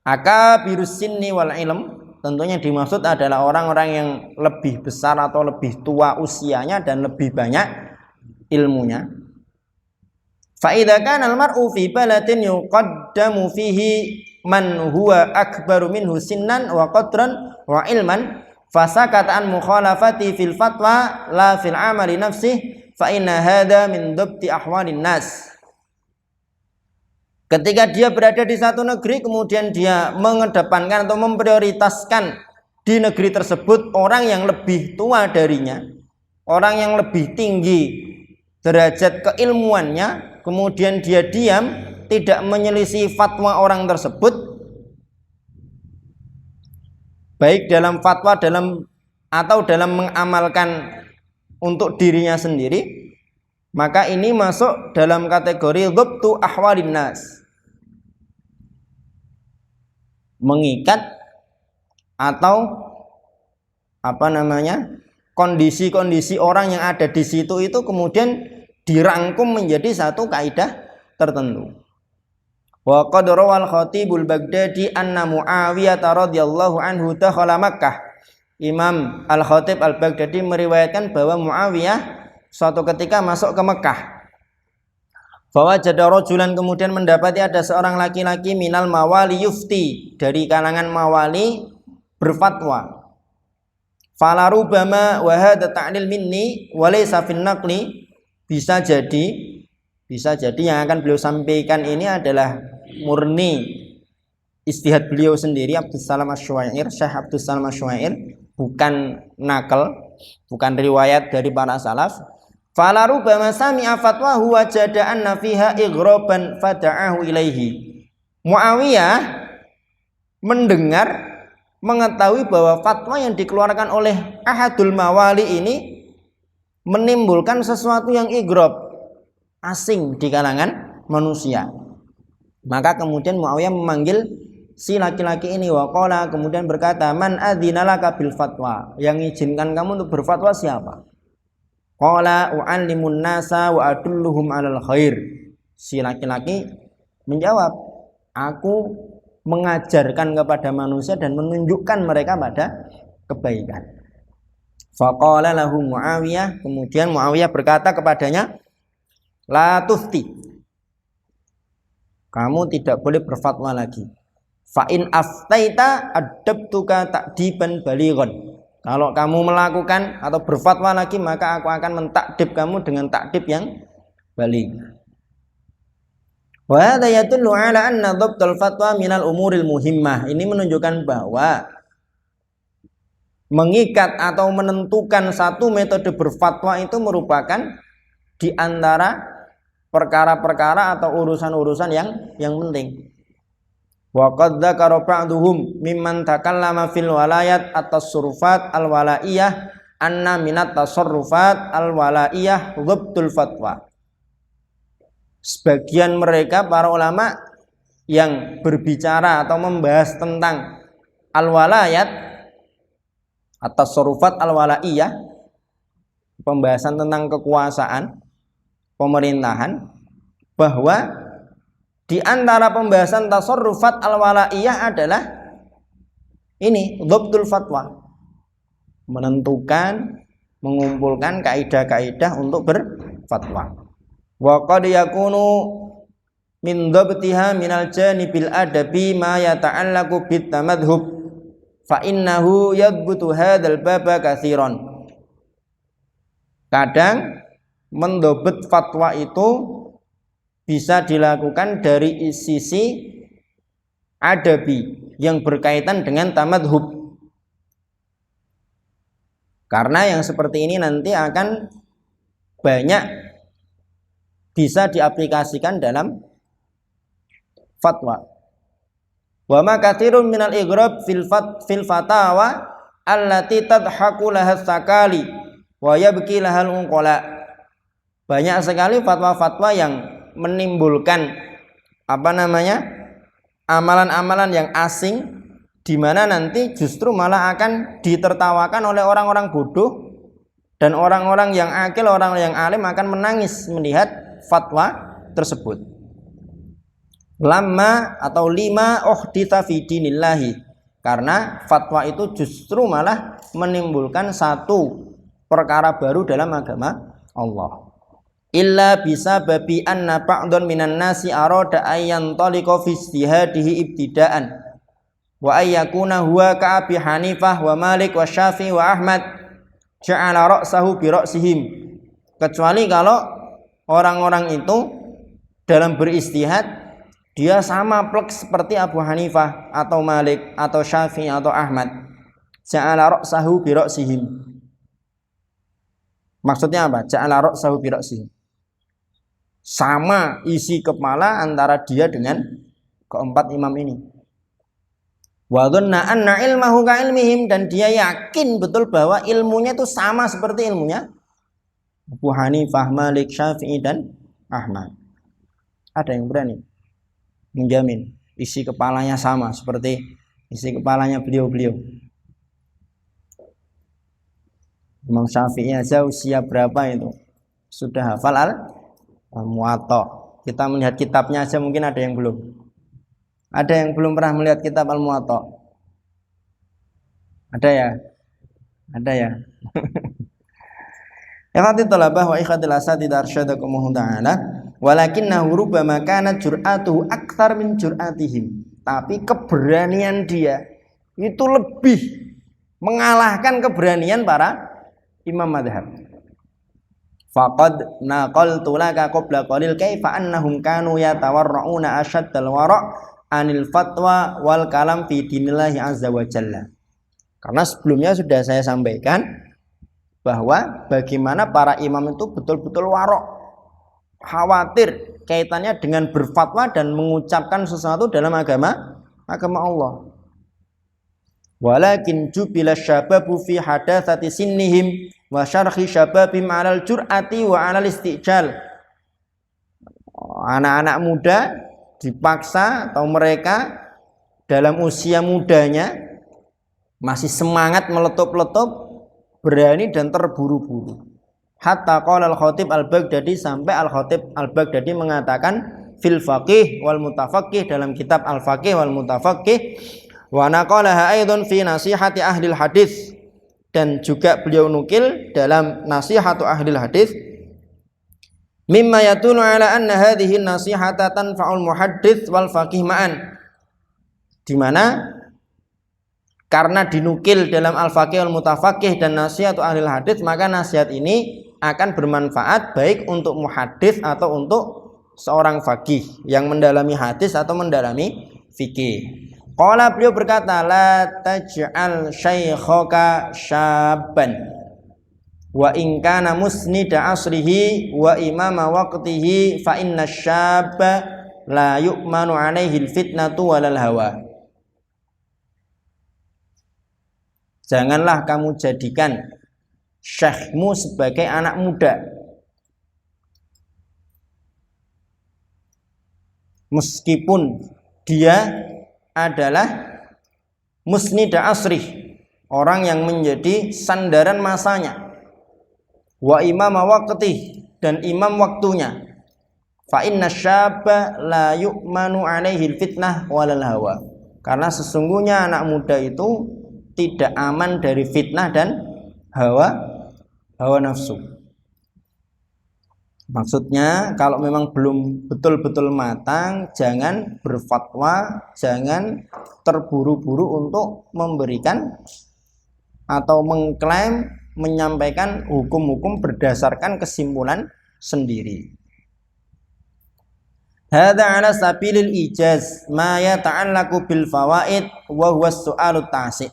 Akabirus sinni wal ilm, tentunya dimaksud adalah orang-orang yang lebih besar atau lebih tua usianya dan lebih banyak ilmunya. Fa idza kana al-mar'u fi baladin yuqaddamu fihi man huwa akbaru minhu sinnan wa qadran wa ilman, fasakata an mukhalafati fil fatwa la fil amali nafsihi, fa inna hadha min dhabti ahwalin nas. Ketika dia berada di satu negeri, kemudian dia mengedepankan atau memprioritaskan di negeri tersebut orang yang lebih tua darinya, orang yang lebih tinggi derajat keilmuannya, kemudian dia diam, tidak menyelisih fatwa orang tersebut, baik dalam fatwa atau dalam mengamalkan untuk dirinya sendiri, maka ini masuk dalam kategori dhabtu ahwalin nas, mengikat atau kondisi-kondisi orang yang ada di situ itu kemudian dirangkum menjadi satu kaidah tertentu. Wa qad rawal Khatibul Baghdadi anna Muawiyah radhiyallahu anhu dakhala Makkah. Imam Al-Khatib Al-Baghdadi meriwayatkan bahwa Muawiyah suatu ketika masuk ke Mekah. Fawajada rajulan, kemudian mendapati ada seorang laki-laki minal mawali yufti, dari kalangan mawali berfatwa. Fala rubama wa hadha ta'lil minni wa laysa fin naqli, bisa jadi yang akan beliau sampaikan ini adalah murni istihad beliau sendiri, Abdus Salam Asy-Syu'air, Syekh Abdus Salam Asy-Syu'air, bukan nakal, bukan riwayat dari para salaf. Fala rubama sami'a fatwahu wajada anna fiha ighraban fada'ahu ilaihi. Muawiyah mendengar, mengetahui bahwa fatwa yang dikeluarkan oleh ahadul mawali ini menimbulkan sesuatu yang igrab, asing di kalangan manusia. Maka kemudian Muawiyah memanggil si laki-laki ini, waqala, kemudian berkata, man adzinalaka bil fatwa, yang izinkan kamu untuk berfatwa siapa? Qala u'allimun nasa wa adulluhum 'alal khair. Si laki-laki menjawab, aku mengajarkan kepada manusia dan menunjukkan mereka pada kebaikan. Faqala lahu Muawiyah, kemudian Muawiyah berkata kepadanya, la tufti, kamu tidak boleh berfatwa lagi. Fa in aftaita adabtuka ta'diban balighan. Kalau kamu melakukan atau berfatwa lagi, maka aku akan mentakdib kamu dengan takdib yang baligh. Wa hadha yadullu ala anna dhabtul fatwa minal umuril muhimmah. Ini menunjukkan bahwa mengikat atau menentukan satu metode berfatwa itu merupakan di antara perkara-perkara atau urusan-urusan yang penting. Wa qad dzakara ba'duhum mimman takallama fil walayat at-tasarrufat al-walaiyah anna minat tasarrufat al-walaiyah dhabtul fatwa. Sebagian mereka para ulama yang berbicara atau membahas tentang al-walayat at-tasarrufat al-walaiyah, pembahasan tentang kekuasaan pemerintahan, bahwa di antara pembahasan tasarrufat al-walaiyah adalah ini dhabtul fatwa, menentukan, mengumpulkan kaidah-kaidah untuk berfatwa. Wa qad yakunu min dhabtiha minal janibil adabi ma yata'allaqu bit tamadhub fa innahu yadbutu hadzal baba katsiran. Kadang mendobet fatwa itu bisa dilakukan dari sisi adabi yang berkaitan dengan tamadhub. Karena yang seperti ini nanti akan banyak bisa diaplikasikan dalam fatwa. Wa ma katsirun minal ighrab fil fatawa allati tadhaku laha sakali wa yabki lahal unqala. Banyak sekali fatwa-fatwa yang menimbulkan amalan-amalan yang asing, di mana nanti justru malah akan ditertawakan oleh orang-orang bodoh dan orang-orang yang akil, orang yang alim akan menangis melihat fatwa tersebut. Lama atau lima uhditsa fi dinillahi, karena fatwa itu justru malah menimbulkan satu perkara baru dalam agama Allah. Illa bisa babi anna ba'dun minan nasi arada ayyan taliqa fi ijtihadihi ibtidaan wa ayyakuna huwa ka Abi Hanifah wa Malik wa Syafi'i wa Ahmad ja'ala ra'sahu bi ra'sihim. Kecuali kalau orang-orang itu dalam beristihad dia sama plek seperti Abu Hanifah atau Malik atau Syafi'i atau Ahmad. Ja'ala ra'sahu bi ra'sihim. Maksudnya apa? Ja'ala ra'sahu bi ra'sihim. Sama isi kepala antara dia dengan keempat imam ini. Wa dhanna anna ilmahu ka ilmihim, dan dia yakin betul bahwa ilmunya itu sama seperti ilmunya Abu Hanifah, Malik, Syafi'i dan Ahmad. Ada yang berani menjamin isi kepalanya sama seperti isi kepalanya beliau-beliau? Imam Syafi'i aja usia berapa itu sudah hafal Al-Muwatta. Kita melihat kitabnya aja mungkin ada yang belum. Ada yang belum pernah melihat kitab Al-Muwatta? Ada ya? Ada ya? Ikhwati thalabah wa ikhwatil asatidz arsyadakumullah ta'ala, walakinnahu rubbama kanat jur'atuhu aktsar min jur'atihim. Tapi keberanian dia itu lebih mengalahkan keberanian para imam madhab. Faqad naqaltu laka qabla qalil kaifa annahum kanu yatawarrauna asyaddal wara' anil fatwa wal kalam fi dinillahi azza wa jalla. Karena sebelumnya sudah saya sampaikan bahwa bagaimana para imam itu betul-betul warok, khawatir kaitannya dengan berfatwa dan mengucapkan sesuatu dalam agama Allah. Walakin jubila syababu fi hadatsati sinnihim wa syarhi syababim 'alal jur'ati wa 'alal istijal. Anak-anak muda dipaksa atau mereka dalam usia mudanya masih semangat meletup-letup, berani dan terburu-buru. Hatta qala al-Khatib al-Baghdadi, sampai al-Khatib al-Baghdadi mengatakan fil faqih wal mutafaqih, dalam kitab al-Faqih wal Mutafaqih, wa naqalaha aidan fi nasihati ahli hadis, dan juga beliau nukil dalam nasihatu ahli hadis, mimma yatulu ala anna hadhihi nasihata tanfa'ul muhaddits wal faqih ma'an, di mana karena dinukil dalam al-Faqih wal Mutafaqih dan nasihatu ahli hadis, maka nasihat ini akan bermanfaat baik untuk muhaddits atau untuk seorang faqih yang mendalami hadis atau mendalami fikih. Qala, beliau berkata, la taj'al syaikhaka syabban wa in kana musnida asrihi wa imama waqtihi fa inna syabba la yu'manu alaihi fitnatu walal hawa. Janganlah kamu jadikan syekhmu sebagai anak muda, meskipun dia adalah musnida asrih, orang yang menjadi sandaran masanya, wa imama waqtih, dan imam waktunya, fa inna syabba la yu'manu alaihi fitnah walal hawa, karena sesungguhnya anak muda itu tidak aman dari fitnah dan hawa nafsu. Maksudnya kalau memang belum betul-betul matang, jangan berfatwa, jangan terburu-buru untuk memberikan atau mengklaim, menyampaikan hukum-hukum berdasarkan kesimpulan sendiri. Hadza 'ala sabilil ijaz ma yata'allaqu bil fawaid wa huwa as-su'alut tasi'.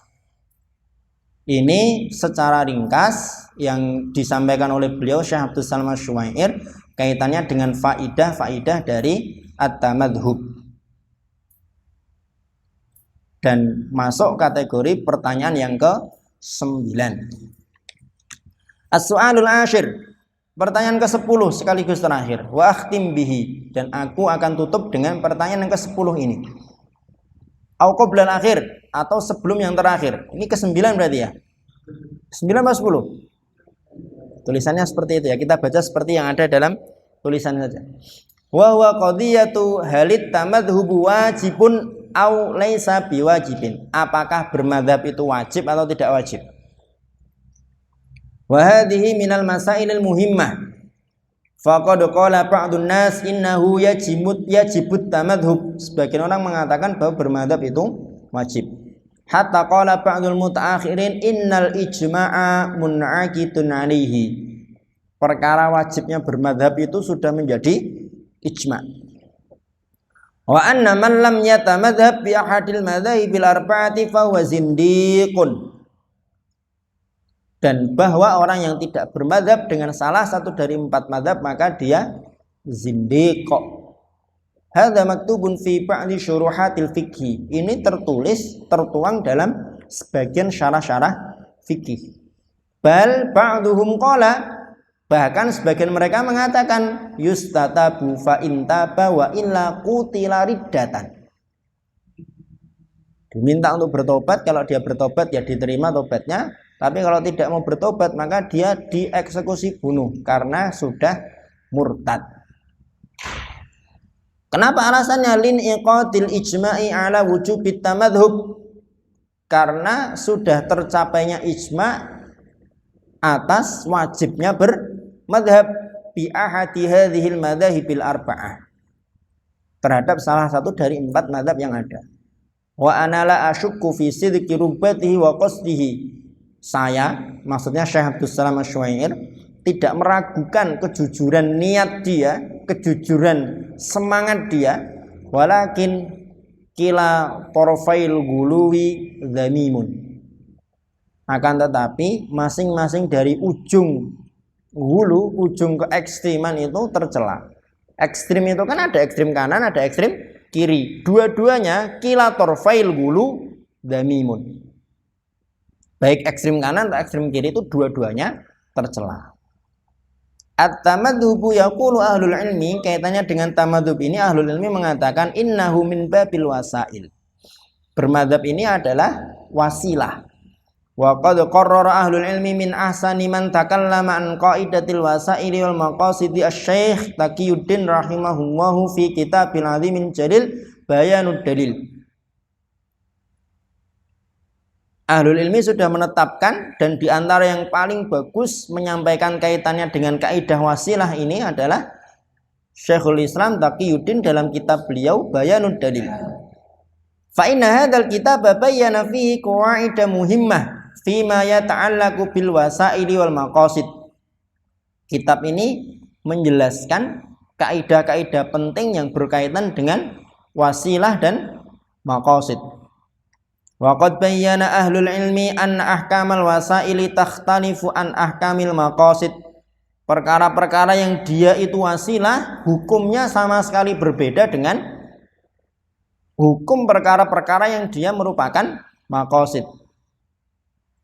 Ini secara ringkas yang disampaikan oleh beliau Syekh Abdus Salam Asy-Syuair kaitannya dengan faidah-faidah dari at-tamadhub, dan masuk kategori pertanyaan yang ke-9. As-su'alul ashir, pertanyaan ke-10 sekaligus terakhir. Wa akhtim bihi, dan aku akan tutup dengan pertanyaan yang ke-10 ini. Au qoblal akhir, atau sebelum yang terakhir. Ini ke-9 berarti ya. 9 atau 10? Tulisannya seperti itu ya. Kita baca seperti yang ada dalam tulisan saja. Wa huwa qadiyatu halit tamadhubu wajibun au laisa biwajibin. Apakah bermadzhab itu wajib atau tidak wajib? Wa hadhihi minal masailil muhimmah. Faqad qala ba'dun nas innahu yajibut tamadhub. Sebagian orang mengatakan bahwa bermadzhab itu wajib. Hatta qala ba'dul mutaakhirin innal ijma'a mun'aqitun 'alaihi. Perkara wajibnya bermadzhab itu sudah menjadi ijma'. Wa anna man lam yatamadhhab bi ahadil madzahibil arba'ati fa huwa zindiqun. Dan bahwa orang yang tidak bermadzhab dengan salah satu dari 4 madzhab maka dia zindiq. Hadza maktubun fi ba'di syuruhatil fiqhi. Ini tertuang dalam sebagian syarah-syarah fikih. Bal ba'duhum qala, bahkan sebagian mereka mengatakan yustatabu fa intaba wa illa qutila riddatan. Diminta untuk bertobat, kalau dia bertobat ya diterima tobatnya. Tapi kalau tidak mau bertobat maka dia dieksekusi bunuh karena sudah murtad. Kenapa alasannya lin iqatil ijma'i ala wujubit tamadhub? Karena sudah tercapainya ijma' atas wajibnya bermadhab bi ahadi hadhil madzahibil arba'ah, terhadap salah satu dari 4 madhab yang ada. Wa anala asyukku fi sidqi rubbatihi wa qasdihi. Saya, maksudnya Syekh Abdus Salam Asy-Syuair, tidak meragukan kejujuran niat dia, kejujuran semangat dia, walakin kila profail guluwi dzamimun. Akan tetapi masing-masing dari ujung hulu, ujung keekstriman itu tercela. Ekstrim itu kan ada ekstrim kanan, ada ekstrim kiri. Dua-duanya kila torfail gulu dzamimun. Baik ekstrim kanan atau ekstrim kiri itu dua-duanya tercela. At-tamadhubu yaqulu ahlul ilmi, kaitannya dengan tamadhub ini ahlul ilmi mengatakan innahu min babil wasail. Bermadzhab ini adalah wasilah. Wa qad qarrara ahlul ilmi min ahsani man takallama an qaidatil wasaili wal maqasidi asy-syekh Taqiyuddin rahimahullahu fi kitabil azimin jalil Bayanud Dalil. Ahlul ilmi sudah menetapkan, dan diantara yang paling bagus menyampaikan kaitannya dengan kaidah wasilah ini adalah Syekhul Islam Taqiyuddin dalam kitab beliau Bayanud Dalil. Fa inna hadzal kitab bayyana fihi qawaida muhimmah fima yata'allaqu bil wasaili wal maqasid. Kitab ini menjelaskan kaidah-kaidah penting yang berkaitan dengan wasilah dan maqasid. Wa qad bayyana ahlul ilmi an ahkamal wasaili takhtalifu an ahkamil maqasid. Perkara-perkara yang dia itu wasilah, hukumnya sama sekali berbeda dengan hukum perkara-perkara yang dia merupakan maqasid.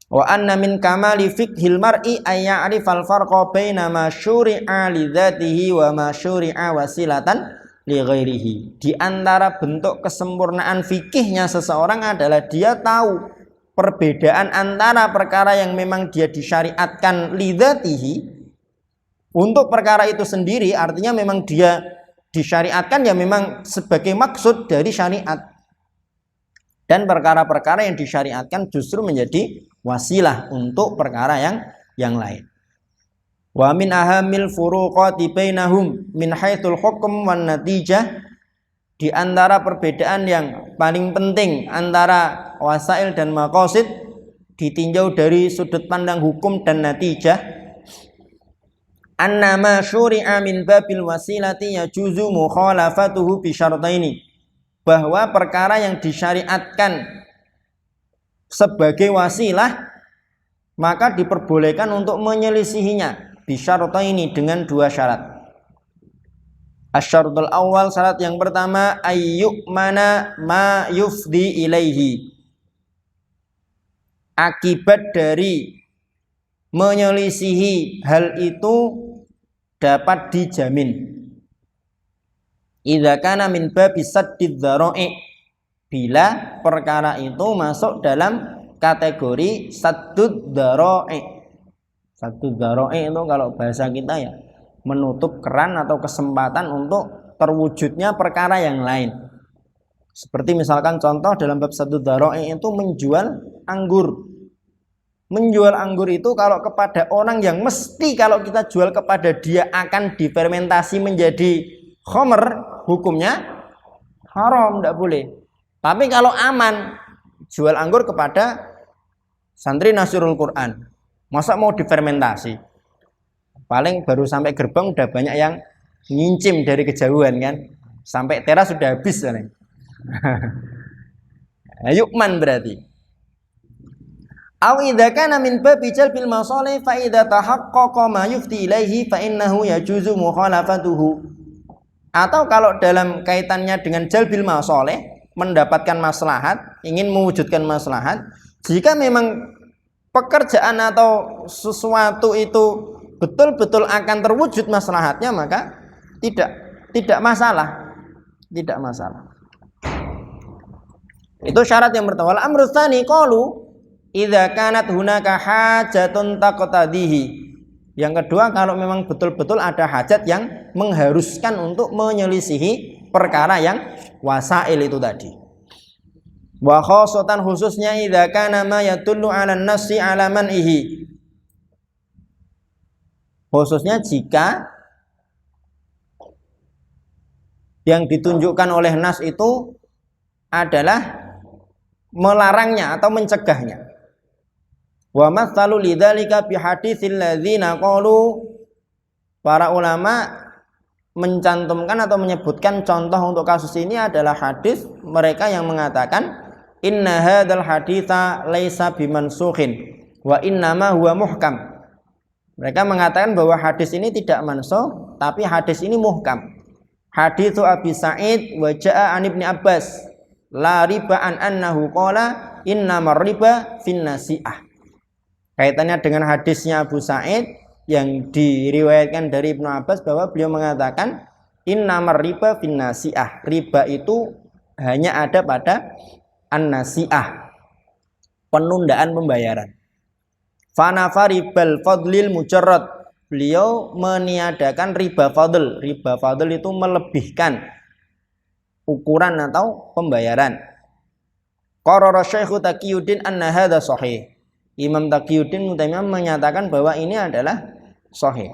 Wa anna min kamali fiqhil mar'i ay ya'rifal farqa baina ma syuri'a li dzatihi wa ma syuri'a wasilatan li ghairihi. Di antara bentuk kesempurnaan fikihnya seseorang adalah dia tahu perbedaan antara perkara yang memang dia disyariatkan li dzatihi, untuk perkara itu sendiri, artinya memang dia disyariatkan ya memang sebagai maksud dari syariat, dan perkara-perkara yang disyariatkan justru menjadi wasilah untuk perkara yang lain. Wa min ahamil furuqati bainahum min haitsul hukm wan natijah. Di antara perbedaan yang paling penting antara wasail dan maqasid ditinjau dari sudut pandang hukum dan natijah, annama syuri'a min babil wasilati yajuzu mukhalafatuhu bi syartaini. Bahwa perkara yang disyariatkan sebagai wasilah maka diperbolehkan untuk menyelisihinya bisyartaini, dengan 2 syarat. Asyaratul awal, syarat yang pertama, ayyu'mana ma yufdi ilaihi. Akibat dari menyelisihi hal itu dapat dijamin. Idza kana min babi saddid dzara'i, bila perkara itu masuk dalam kategori saddud dzara'i. Saddud dzara'i itu kalau bahasa kita ya menutup keran atau kesempatan untuk terwujudnya perkara yang lain. Seperti misalkan contoh dalam bab saddud dzara'i itu menjual anggur. Menjual anggur itu kalau kepada orang yang mesti kalau kita jual kepada dia akan difermentasi menjadi khamr, hukumnya haram, tidak boleh. Tapi kalau aman, jual anggur kepada santri Nasirul Quran, masa mau difermentasi? Paling baru sampai gerbang udah banyak yang ngincim dari kejauhan kan, sampai teras sudah habis kan. Yukman berarti. Aw idza kana min babi jalbil masalih fa idza tahaqqaqa ma yufti ilaihi fa innahu yajuzu mukhalafatuhu. Atau kalau dalam kaitannya dengan jalbil masalih, mendapatkan maslahat, ingin mewujudkan maslahat, jika memang pekerjaan atau sesuatu itu betul-betul akan terwujud maslahatnya, maka tidak masalah. Tidak masalah. Itu syarat yang pertama. Al-amru tsani qalu idza kanat hunaka hajatun taqtadihi. Yang kedua, kalau memang betul-betul ada hajat yang mengharuskan untuk menyelisihi perkara yang wasail itu tadi. Wa khassatan khususnya idza kana ma yadullu 'ala an-nassi 'ala man'ihi. Khususnya jika yang ditunjukkan oleh nas itu adalah melarangnya atau mencegahnya. Wa mathalu lidzalika bi haditsil ladzina qalu, para ulama mencantumkan atau menyebutkan contoh untuk kasus ini adalah hadis mereka yang mengatakan inna hadzal haditsa laisa bimansukhin wa innama huwa muhkam. Mereka mengatakan bahwa hadis ini tidak mansukh, tapi hadis ini muhkam. Haditsu Abi Sa'id wa ja'a an Ibnu Abbas la riba an annahu qala innamar riba fin nasi'ah. Kaitannya dengan hadisnya Abu Sa'id yang diriwayatkan dari Ibnu Abbas bahwa beliau mengatakan innamar riba fin nasi'ah. Riba itu hanya ada pada an-nasi'ah, penundaan pembayaran. Fanafa ribal fadlil mujarrad. Beliau meniadakan riba fadl. Riba fadl itu melebihkan ukuran atau pembayaran. Qarara Syekh Taqiyuddin anna hadza sahih. Imam Taqiyuddin Mu'taimiyah menyatakan bahwa ini adalah sahih.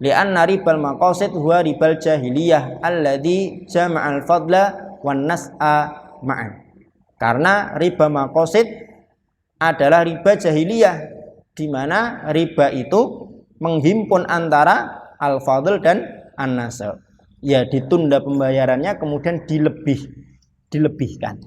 Li'anna ribal maqasid huwa ribal jahiliyah alladzi jama'al fadla wan nas'a ma'an. Karena riba maqasid adalah riba jahiliyah, di mana riba itu menghimpun antara al-fadl dan an-nas'. Ya, ditunda pembayarannya kemudian dilebihkan.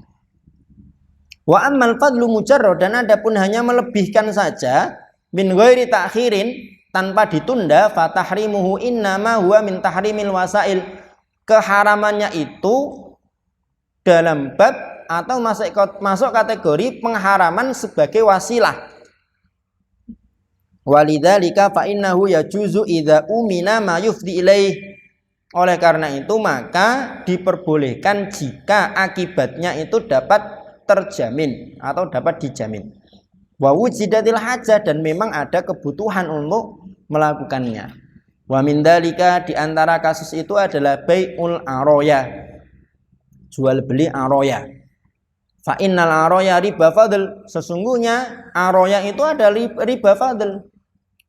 Wa ammal fadlu mujarrad, dan adapun hanya melebihkan saja min ghairi ta'khirin, tanpa ditunda, fatahrimuhu innama huwa min tahrimil wasail. Keharamannya itu dalam bab atau masuk kategori pengharaman sebagai wasilah. Walidzalika fa innahu yajuzu idza umina ma yufdi ilaih. Oleh karena itu maka diperbolehkan jika akibatnya itu dapat terjamin atau dapat dijamin. Wa wujidatil hajah, dan memang ada kebutuhan untuk melakukannya. Wa min dzalika, di antara kasus itu adalah bai'ul aroya, jual beli aroya. Fa innal aroya riba fadl, sesungguhnya aroya itu adalah riba fadl.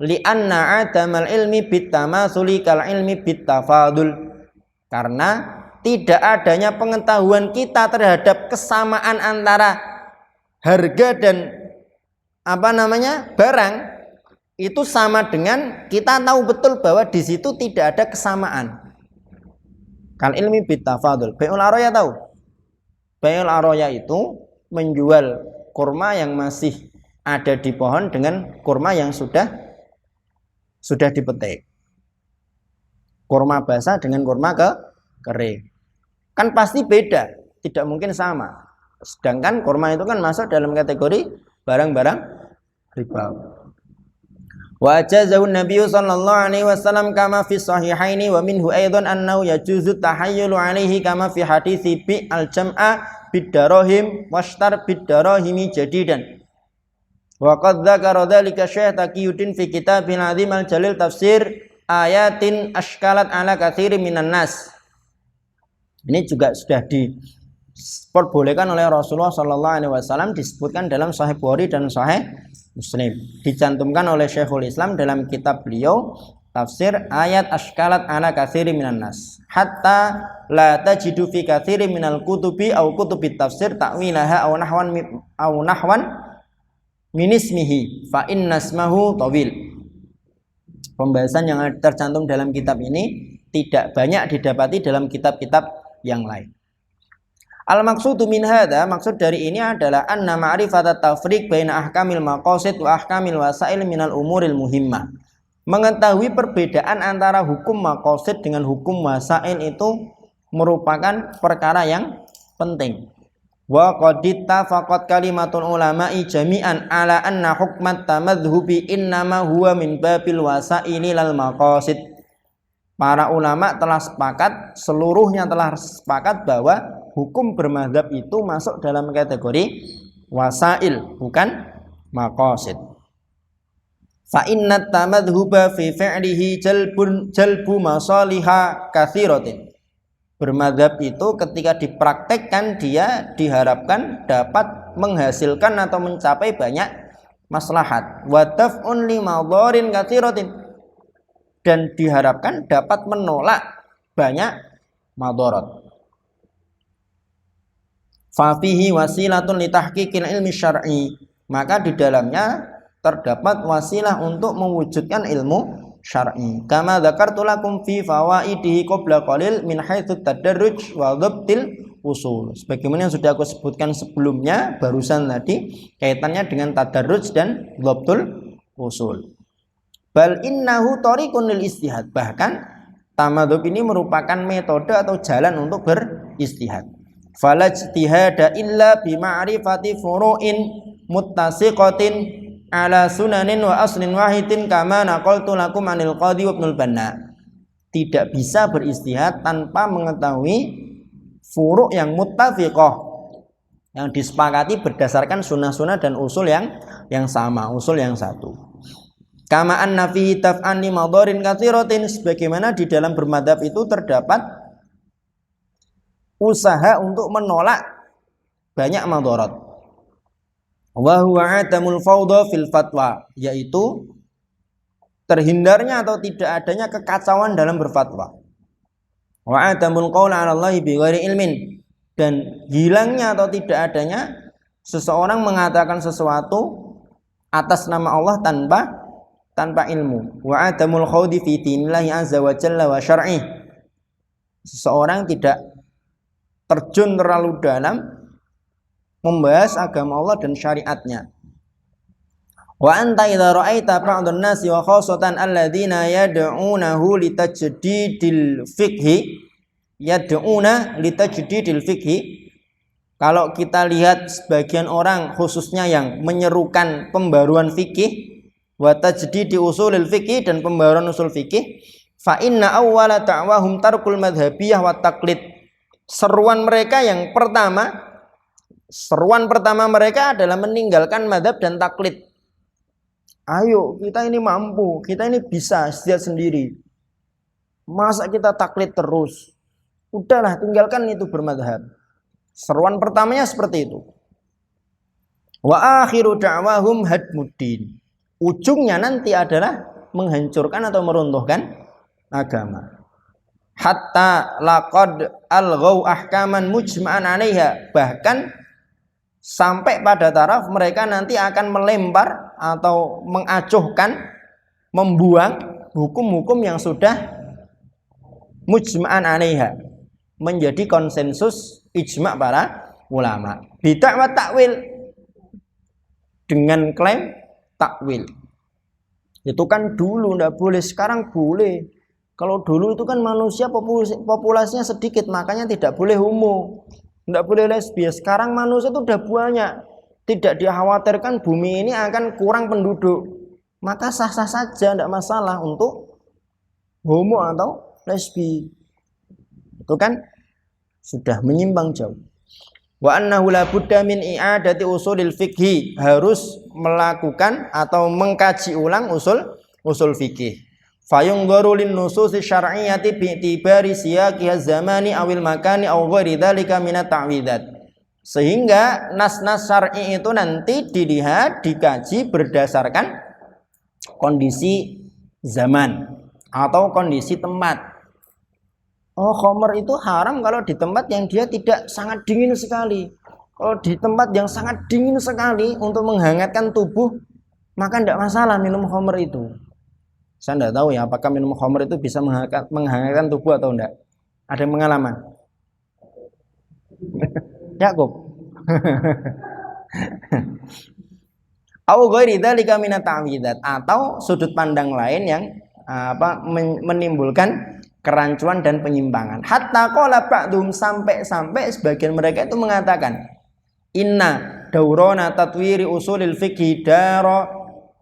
Li'anna adamal ilmi bitamasuli kal ilmi bitafadul, karena tidak adanya pengetahuan kita terhadap kesamaan antara harga dan barang itu sama dengan kita tahu betul bahwa di situ tidak ada kesamaan. Kal ilmi bitafadul. Bai'ul aroya tahu? Bai'ul aroya itu menjual kurma yang masih ada di pohon dengan kurma yang sudah dipetik. Kurma basah dengan kurma kering. Kan pasti beda, tidak mungkin sama. Sedangkan kurma itu kan masuk dalam kategori barang-barang riba. Wa ajazahu Nabi sallallahu alaihi wasallam kama fi sahihaini wa minhu aidan annahu yajuzu tahayyulu alaihi kama fi hadithi bi al-jam'a bid-darahim washtar bid-darahimi jadidan. Wa qad dzakara dzalika Syekh Taqiyuddin fi kitabil azim al-jalil tafsir ayatin ashkalat ala katsiri minan nas. Ini juga sudah diperbolehkan oleh Rasulullah sallallahu alaihi wasallam, disebutkan dalam Sahih Bukhari dan Sahih Muslim, dicantumkan oleh Syekhul Islam dalam kitab beliau tafsir ayat ashkalat ala katsiri minan nas hatta la tajidu fi katsiri minal kutubi aw kutubit tafsir ta'wilaha aw nahwan min ismihi fa inna ismahu tawil. Pembahasan yang tercantum dalam kitab ini tidak banyak didapati dalam kitab-kitab yang lain. Al-maqsudu min hadza, maksud dari ini adalah anna ma'rifat at-tafriq baina ahkamil maqasid wa ahkamil wasail minal umuril muhimmah. Mengetahui perbedaan antara hukum maqasid dengan hukum wasail itu merupakan perkara yang penting. Wa qad ittafaqat kalimatul ulama'i jami'an ala anna hukmat tamadhubi innama huwa min babil wasaili lal maqasid. Para ulama telah sepakat, seluruhnya telah sepakat bahwa hukum bermadzhab itu masuk dalam kategori wasail, bukan maqasid. Fa inna tamadhuba fi fi'lihi jalbu masaliha katsiratin. Bermadzhab itu ketika dipraktekkan dia diharapkan dapat menghasilkan atau mencapai banyak maslahat. Wa daf'un li madharin katsiratin, dan diharapkan dapat menolak banyak madarat. Fa fihi wasilatun li tahqiqil ilmi syar'i, maka di dalamnya terdapat wasilah untuk mewujudkan ilmu syar'i. Kama dzakartu lakum fi fawaidihi qabla qalil min haitsu tadarruj wa dhabtil usul. Sebagaimana yang sudah aku sebutkan sebelumnya barusan tadi, kaitannya dengan tadarruj dan dhabtul usul. Bal innahu tariqun lil istihad, bahkan tamadhub ini merupakan metode atau jalan untuk beristihad. Fala ijtihada illa bi ma'rifati furu'in muttasiqatin ala sunanin wa aslin wahidin kama naqaltu lakum anil qadhi ibnul banna. Tidak bisa beristihad tanpa mengetahui furu' yang muttafiqah, yang disepakati berdasarkan sunnah-sunnah dan usul yang sama, usul yang satu. Kama anna fihi taf'an li madharin katsiratin, sebagaimana di dalam bermadzhab itu terdapat usaha untuk menolak banyak madarat. Wa huwa adamul fawdha fil fatwa, yaitu terhindarnya atau tidak adanya kekacauan dalam berfatwa. Wa adamul qaul 'ala Allahi bighairi ilmin, dan hilangnya atau tidak adanya seseorang mengatakan sesuatu atas nama Allah tanpa ilmu. Wa adamul khawdi fi dinillahi azza wa jalla wa syar'i, seseorang tidak terjun terlalu dalam membahas agama Allah dan syariatnya. Wa anta idza ra'aita ba'dun nasi wa khassatan alladziina yad'uunahu litajdidil fiqhi, kalau kita lihat sebagian orang khususnya yang menyerukan pembaruan fikih, wa tajdidi usulil fikhi, dan pembaruan usul fikih, fa inna awwala da'wahum tarkul madhhabiyah wa taqlid. Seruan pertama mereka adalah meninggalkan madhab dan taklid. Ayo, kita ini mampu, kita ini bisa istihad sendiri. Masa kita taklid terus? Udahlah, tinggalkan itu bermadhab. Seruan pertamanya seperti itu. Wa akhiru da'wahum hadmuddin. Ujungnya nanti adalah menghancurkan atau meruntuhkan agama. Hatta laqad alghaw ahkaman mujma'an 'alaiha, bahkan sampai pada taraf mereka nanti akan melempar atau mengacuhkan, membuang hukum-hukum yang sudah mujma'an 'alaiha, menjadi konsensus ijma' para ulama. Bid'ah wa takwil, dengan klaim takwil. Itu kan dulu enggak boleh, sekarang boleh. Kalau dulu itu kan manusia populasinya sedikit, makanya tidak boleh homo, tidak boleh lesbian. Sekarang manusia itu udah banyak, tidak dikhawatirkan bumi ini akan kurang penduduk. maka sah-sah saja, tidak masalah untuk homo atau lesbi. Itu kan sudah menyimpang jauh. Wa annahu la budda min i'adati usulil fikhi, harus melakukan atau mengkaji ulang usul fikih. Fayungdharu lin nususi syar'iyyati bi itibari siyaqiha zamani awil makani aw ghairi dzalika min at-ta'widat. Sehingga nas-nas syar'i itu nanti dilihat, dikaji berdasarkan kondisi zaman atau kondisi tempat. Oh, khamr itu haram kalau di tempat yang dia tidak sangat dingin sekali. Kalau di tempat yang sangat dingin sekali untuk menghangatkan tubuh, maka tidak masalah minum khamr itu. Saya tidak tahu ya apakah minum khamr itu bisa menghangatkan tubuh atau tidak. Ada yang pengalaman? Yakub. Au ghairi dzalika min at-ta'widat, atau sudut pandang lain yang menimbulkan kerancuan dan penyimpangan. Hatta qala ba'dhum, sampai sebagian mereka itu mengatakan, inna daurana tatwiri usulil fikhi daro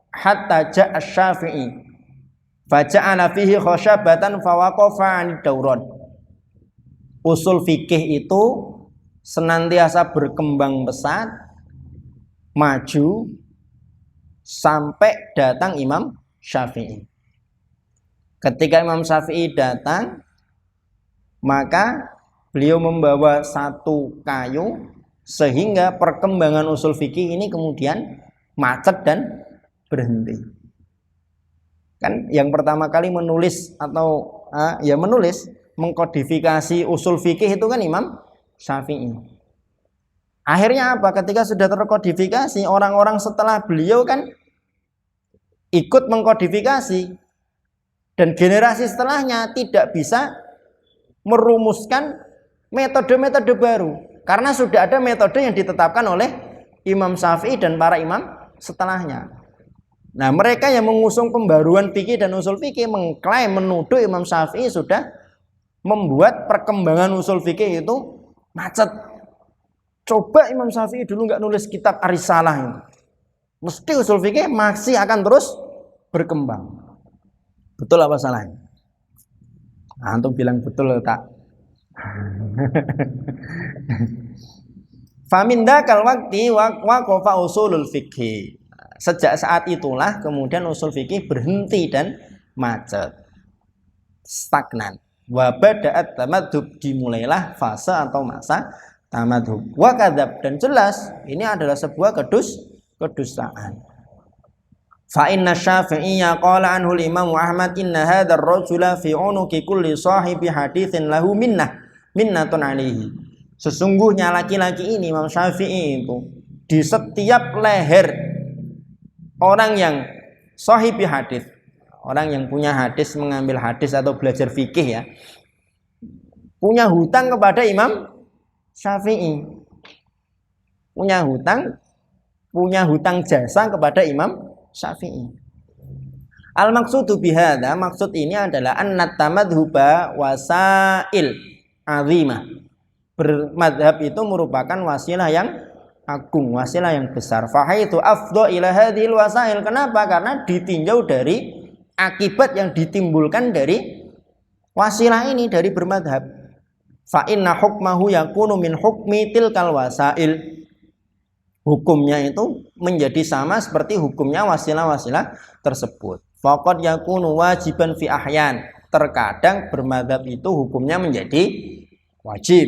hatta ja'a Syafi'i faja'ala fihi khasyabatan fawaqafa 'anid dauron. Usul fikih itu senantiasa berkembang pesat, maju sampai datang Imam Syafi'i. Ketika Imam Syafi'i datang, maka beliau membawa satu kayu sehingga perkembangan usul fikih ini kemudian macet dan berhenti. Kan yang pertama kali menulis atau mengkodifikasi usul fikih itu kan Imam Syafi'i. Akhirnya apa? Ketika sudah terkodifikasi, orang-orang setelah beliau kan ikut mengkodifikasi. Dan generasi setelahnya tidak bisa merumuskan metode-metode baru, karena sudah ada metode yang ditetapkan oleh Imam Syafi'i dan para imam setelahnya. Nah, mereka yang mengusung pembaruan fikih dan usul fikih mengklaim, menuduh Imam Syafi'i sudah membuat perkembangan usul fikih itu macet. Coba Imam Syafi'i dulu nggak nulis kitab Ar-Risalah ini, mesti usul fikih masih akan terus berkembang. Betul apa salahnya? Antum bilang betul tak? Faminda kal wakti waqafa usulul fikih. Sejak saat itulah kemudian usul fikih berhenti dan macet, stagnan. Wa bada'at tamadhub, dimulailah fase atau masa tamadhub. Wa kadzab, dan jelas ini adalah sebuah kedustaan. Fa inna Syafi'iyya qala anhu al-Imam Ahmad inna hadzal rajula fi unuqi kulli sahibi haditsin lahu minnatun alaihi. Sesungguhnya laki-laki ini, Imam Syafi'i itu, di setiap leher orang yang sahibi hadis, orang yang punya hadis, mengambil hadis atau belajar fikih ya, punya hutang kepada Imam Syafi'i. Punya hutang jasa kepada Imam Syafi'i. Al-maqsudu bihadza, maksud ini adalah annat tamadhuba wasail azimah. Bermadhab itu merupakan wasilah yang agung, wasilah yang besar. Fahaitu afdha ila hadhil wasail. Kenapa? Karena ditinjau dari akibat yang ditimbulkan dari wasilah ini, dari bermadhab. Fa inna hukmahu yakunu min hukmi tilkal wasail. Hukumnya itu menjadi sama seperti hukumnya wasilah-wasilah tersebut. Faqad yakunu wajiban fi ahyan. Terkadang bermadhab itu hukumnya menjadi wajib.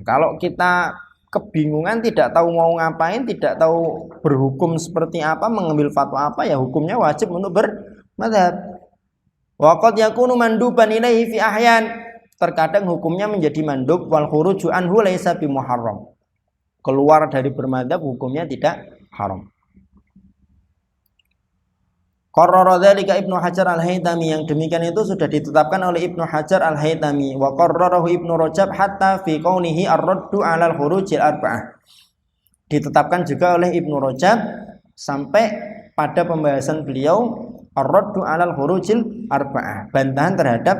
Kalau kita kebingungan, tidak tahu mau ngapain, tidak tahu berhukum seperti apa, mengambil fatwa apa, ya hukumnya wajib untuk bermadhab. Waqad yakunu manduban ilaihi fi ahyan. Terkadang hukumnya menjadi mandub, wal khuruju anhu laisa bi muharram. Keluar dari bermadhab hukumnya tidak haram. Qarrara dzalika Ibnu Hajar Al-Haytami, yang demikian itu sudah ditetapkan oleh Ibnu Hajar Al-Haytami. Wa qarrarahu Ibnu Rajab hatta fi qaunihi ar-raddu 'alal khurujil arba'ah. Ditetapkan juga oleh Ibnu Rajab sampai pada pembahasan beliau ar-raddu 'alal khurujil arba'ah, bantahan terhadap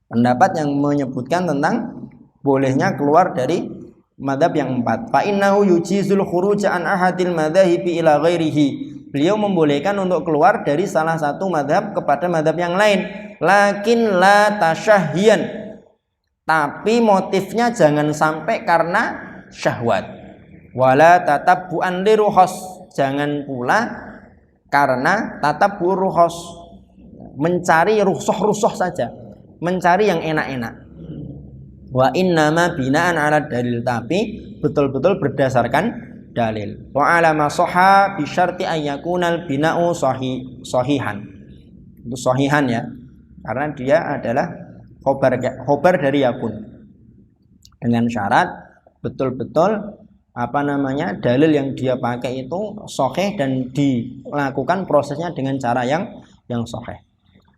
pendapat yang menyebutkan tentang bolehnya keluar dari madhab yang 4. Fa innahu yujizul khuruj an ahadil madhahibi ila ghairihi. Beliau membolehkan untuk keluar dari salah satu madhab kepada madhab yang lain. Lakin la tasyahhiyan, tapi motifnya jangan sampai karena syahwat. Wala tatabbu'an li rukhas, jangan pula karena tatabbu' rukhas, mencari rukhsah saja, mencari yang enak-enak. Wa innama binaan ala dalil, tapi betul-betul berdasarkan dalil. Wa ala ma sahha bi syarti an yakunal bina'u sahihan. Itu sahihan ya, karena dia adalah khobar dari yakun, dengan syarat betul-betul dalil yang dia pakai itu sahih dan dilakukan prosesnya dengan cara yang sahih.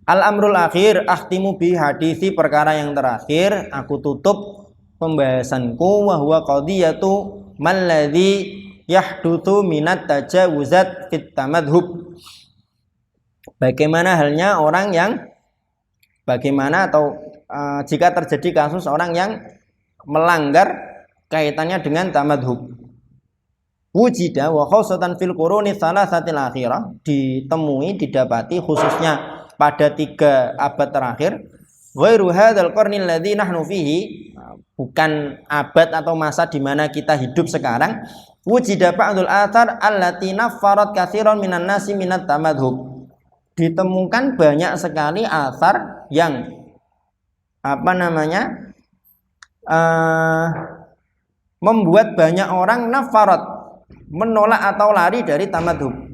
Al-amrul akhir akhtimu bi hadisi, perkara yang terakhir aku tutup pembahasanku, wa huwa qadiyatu man ladzi yahdutsu minat tajawuzat fit tamadhub. Bagaimana halnya orang yang jika terjadi kasus orang yang melanggar kaitannya dengan tamadhub. Wujida wa khususan fil quruni thalathatil akhirah, didapati khususnya pada 3 abad terakhir, ghairu hadzal qarnil ladzi nahnu fihi, bukan abad atau masa di mana kita hidup sekarang. Wujida ba'dul athar allati naffarat katsiran minan nasi minat tamadhub, ditemukan banyak sekali athar yang membuat banyak orang naffarat, menolak atau lari dari tamadhub.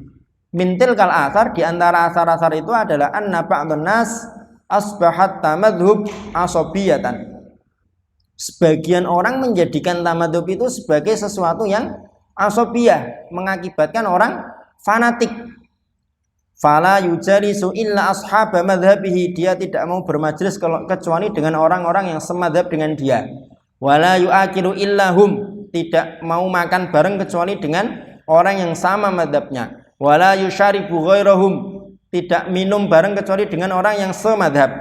Mintil kal athar, di antara asar-asar itu adalah anna ba'dun nas asbahat tamadhub asobiyatan. Sebagian orang menjadikan tamadhub itu sebagai sesuatu yang asobiyah, mengakibatkan orang fanatik. Fala yujalisu illa ashaba madhabihi, dia tidak mau bermajlis kecuali dengan orang-orang yang semadhab dengan dia. Wala yu'akilu illahum, tidak mau makan bareng kecuali dengan orang yang sama madhabnya. Wala yusyaribu ghairahum, tidak minum bareng kecuali dengan orang yang semadhab.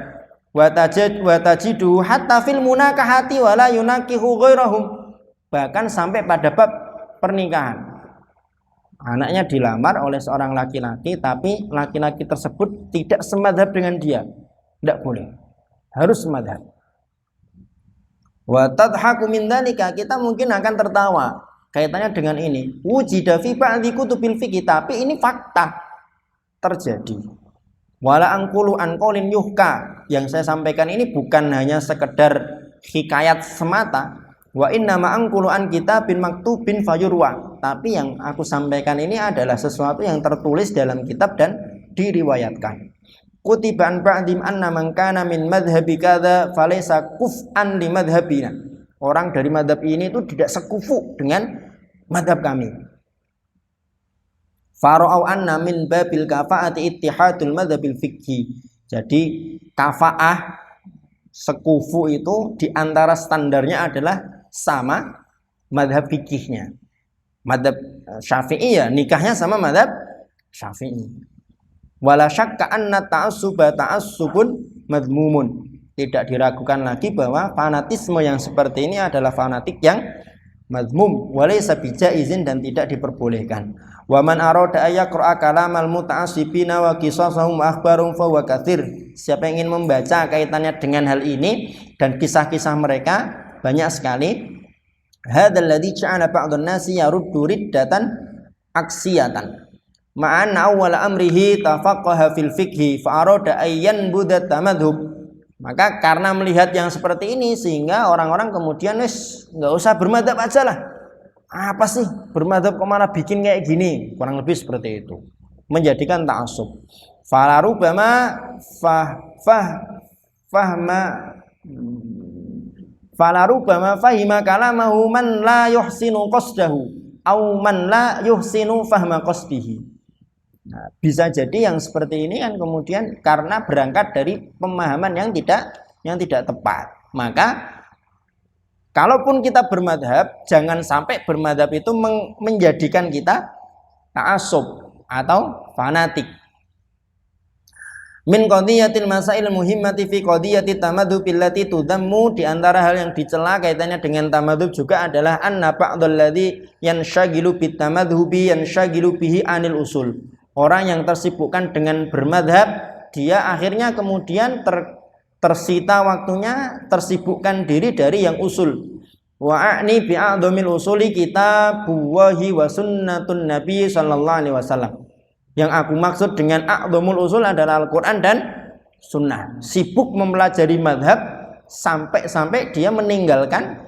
Wa tajidu hatta fil munakahati wala yunakihu ghairahum, bahkan sampai pada bab pernikahan, anaknya dilamar oleh seorang laki-laki, tapi laki-laki tersebut tidak semadhab dengan dia, tidak boleh, harus semadhab. Wa tadhaku min dzalika, kita mungkin akan tertawa kaitannya dengan ini. Wujida fi ba'dhi kutubil fiqh, tapi ini fakta terjadi. Wala angkulu an qaulin yuhka, yang saya sampaikan ini bukan hanya sekedar hikayat semata. Wa inna ma angkulu an kitabin maktubin fayurwa, tapi yang aku sampaikan ini adalah sesuatu yang tertulis dalam kitab dan diriwayatkan. Kutiba an ba'dim anna man kana min madhhabi kadza falaysa kuf'an li madhhabina, orang dari madhab ini itu tidak sekufu dengan madhab kami. Fara'au anna min babil kafa'ati ittihadul madhabil fiqhi, jadi kafa'ah sekufu itu diantara standarnya adalah sama madhab fikihnya. Madhab Syafi'i ya nikahnya sama madhab Syafi'i. Wala syakka anna ta'assuba ta'assubun madhmumun, tidak diragukan lagi bahwa fanatisme yang seperti ini adalah fanatik yang madhmum, walaysa bijaizin, dan tidak diperbolehkan. Wa man arada ayaqra kalamal muta'assibina wa qisasahum akhbarum fa huwa katsir, siapa yang ingin membaca kaitannya dengan hal ini dan kisah-kisah mereka banyak sekali. Hadzal ladzi ja'ala ba'dun nasi yaruddu riddatan aksiyatan ma'anna awwal amrihi tafaqqaha fil fiqhi fa arada ayyan budat tamadhub. Maka karena melihat yang seperti ini sehingga orang-orang kemudian nggak usah bermadhab aja lah. Apa sih bermadhab, kok malah bikin kayak gini, kurang lebih seperti itu, menjadikan ta'assub. Falarubama fahima kalamahu man la yuhsinu qasdahu au man la yuhsinu fahma qasdihi. Nah, bisa jadi yang seperti ini kan kemudian karena berangkat dari pemahaman yang tidak tepat. Maka kalaupun kita bermadhab, jangan sampai bermadhab itu menjadikan kita ta'assub atau fanatik. Min qadiyatil masail muhimmati fi qadiyati tamadhub allati tudammu, di antara hal yang dicela kaitannya dengan tamadhub juga adalah anna ba'dal ladzi yanshagilu bit tamadhubi yanshagilu bihi anil usul. Orang yang tersibukkan dengan bermadhab, dia akhirnya kemudian tersita waktunya, tersibukkan diri dari yang usul. Wa a'ni bi'a'dhamil usuli kitabullahi wa sunnatun nabi sallallahu alaihi wasallam. Yang aku maksud dengan a'dhamul usul adalah Al-Quran dan sunnah. Sibuk mempelajari madhab sampai dia meninggalkan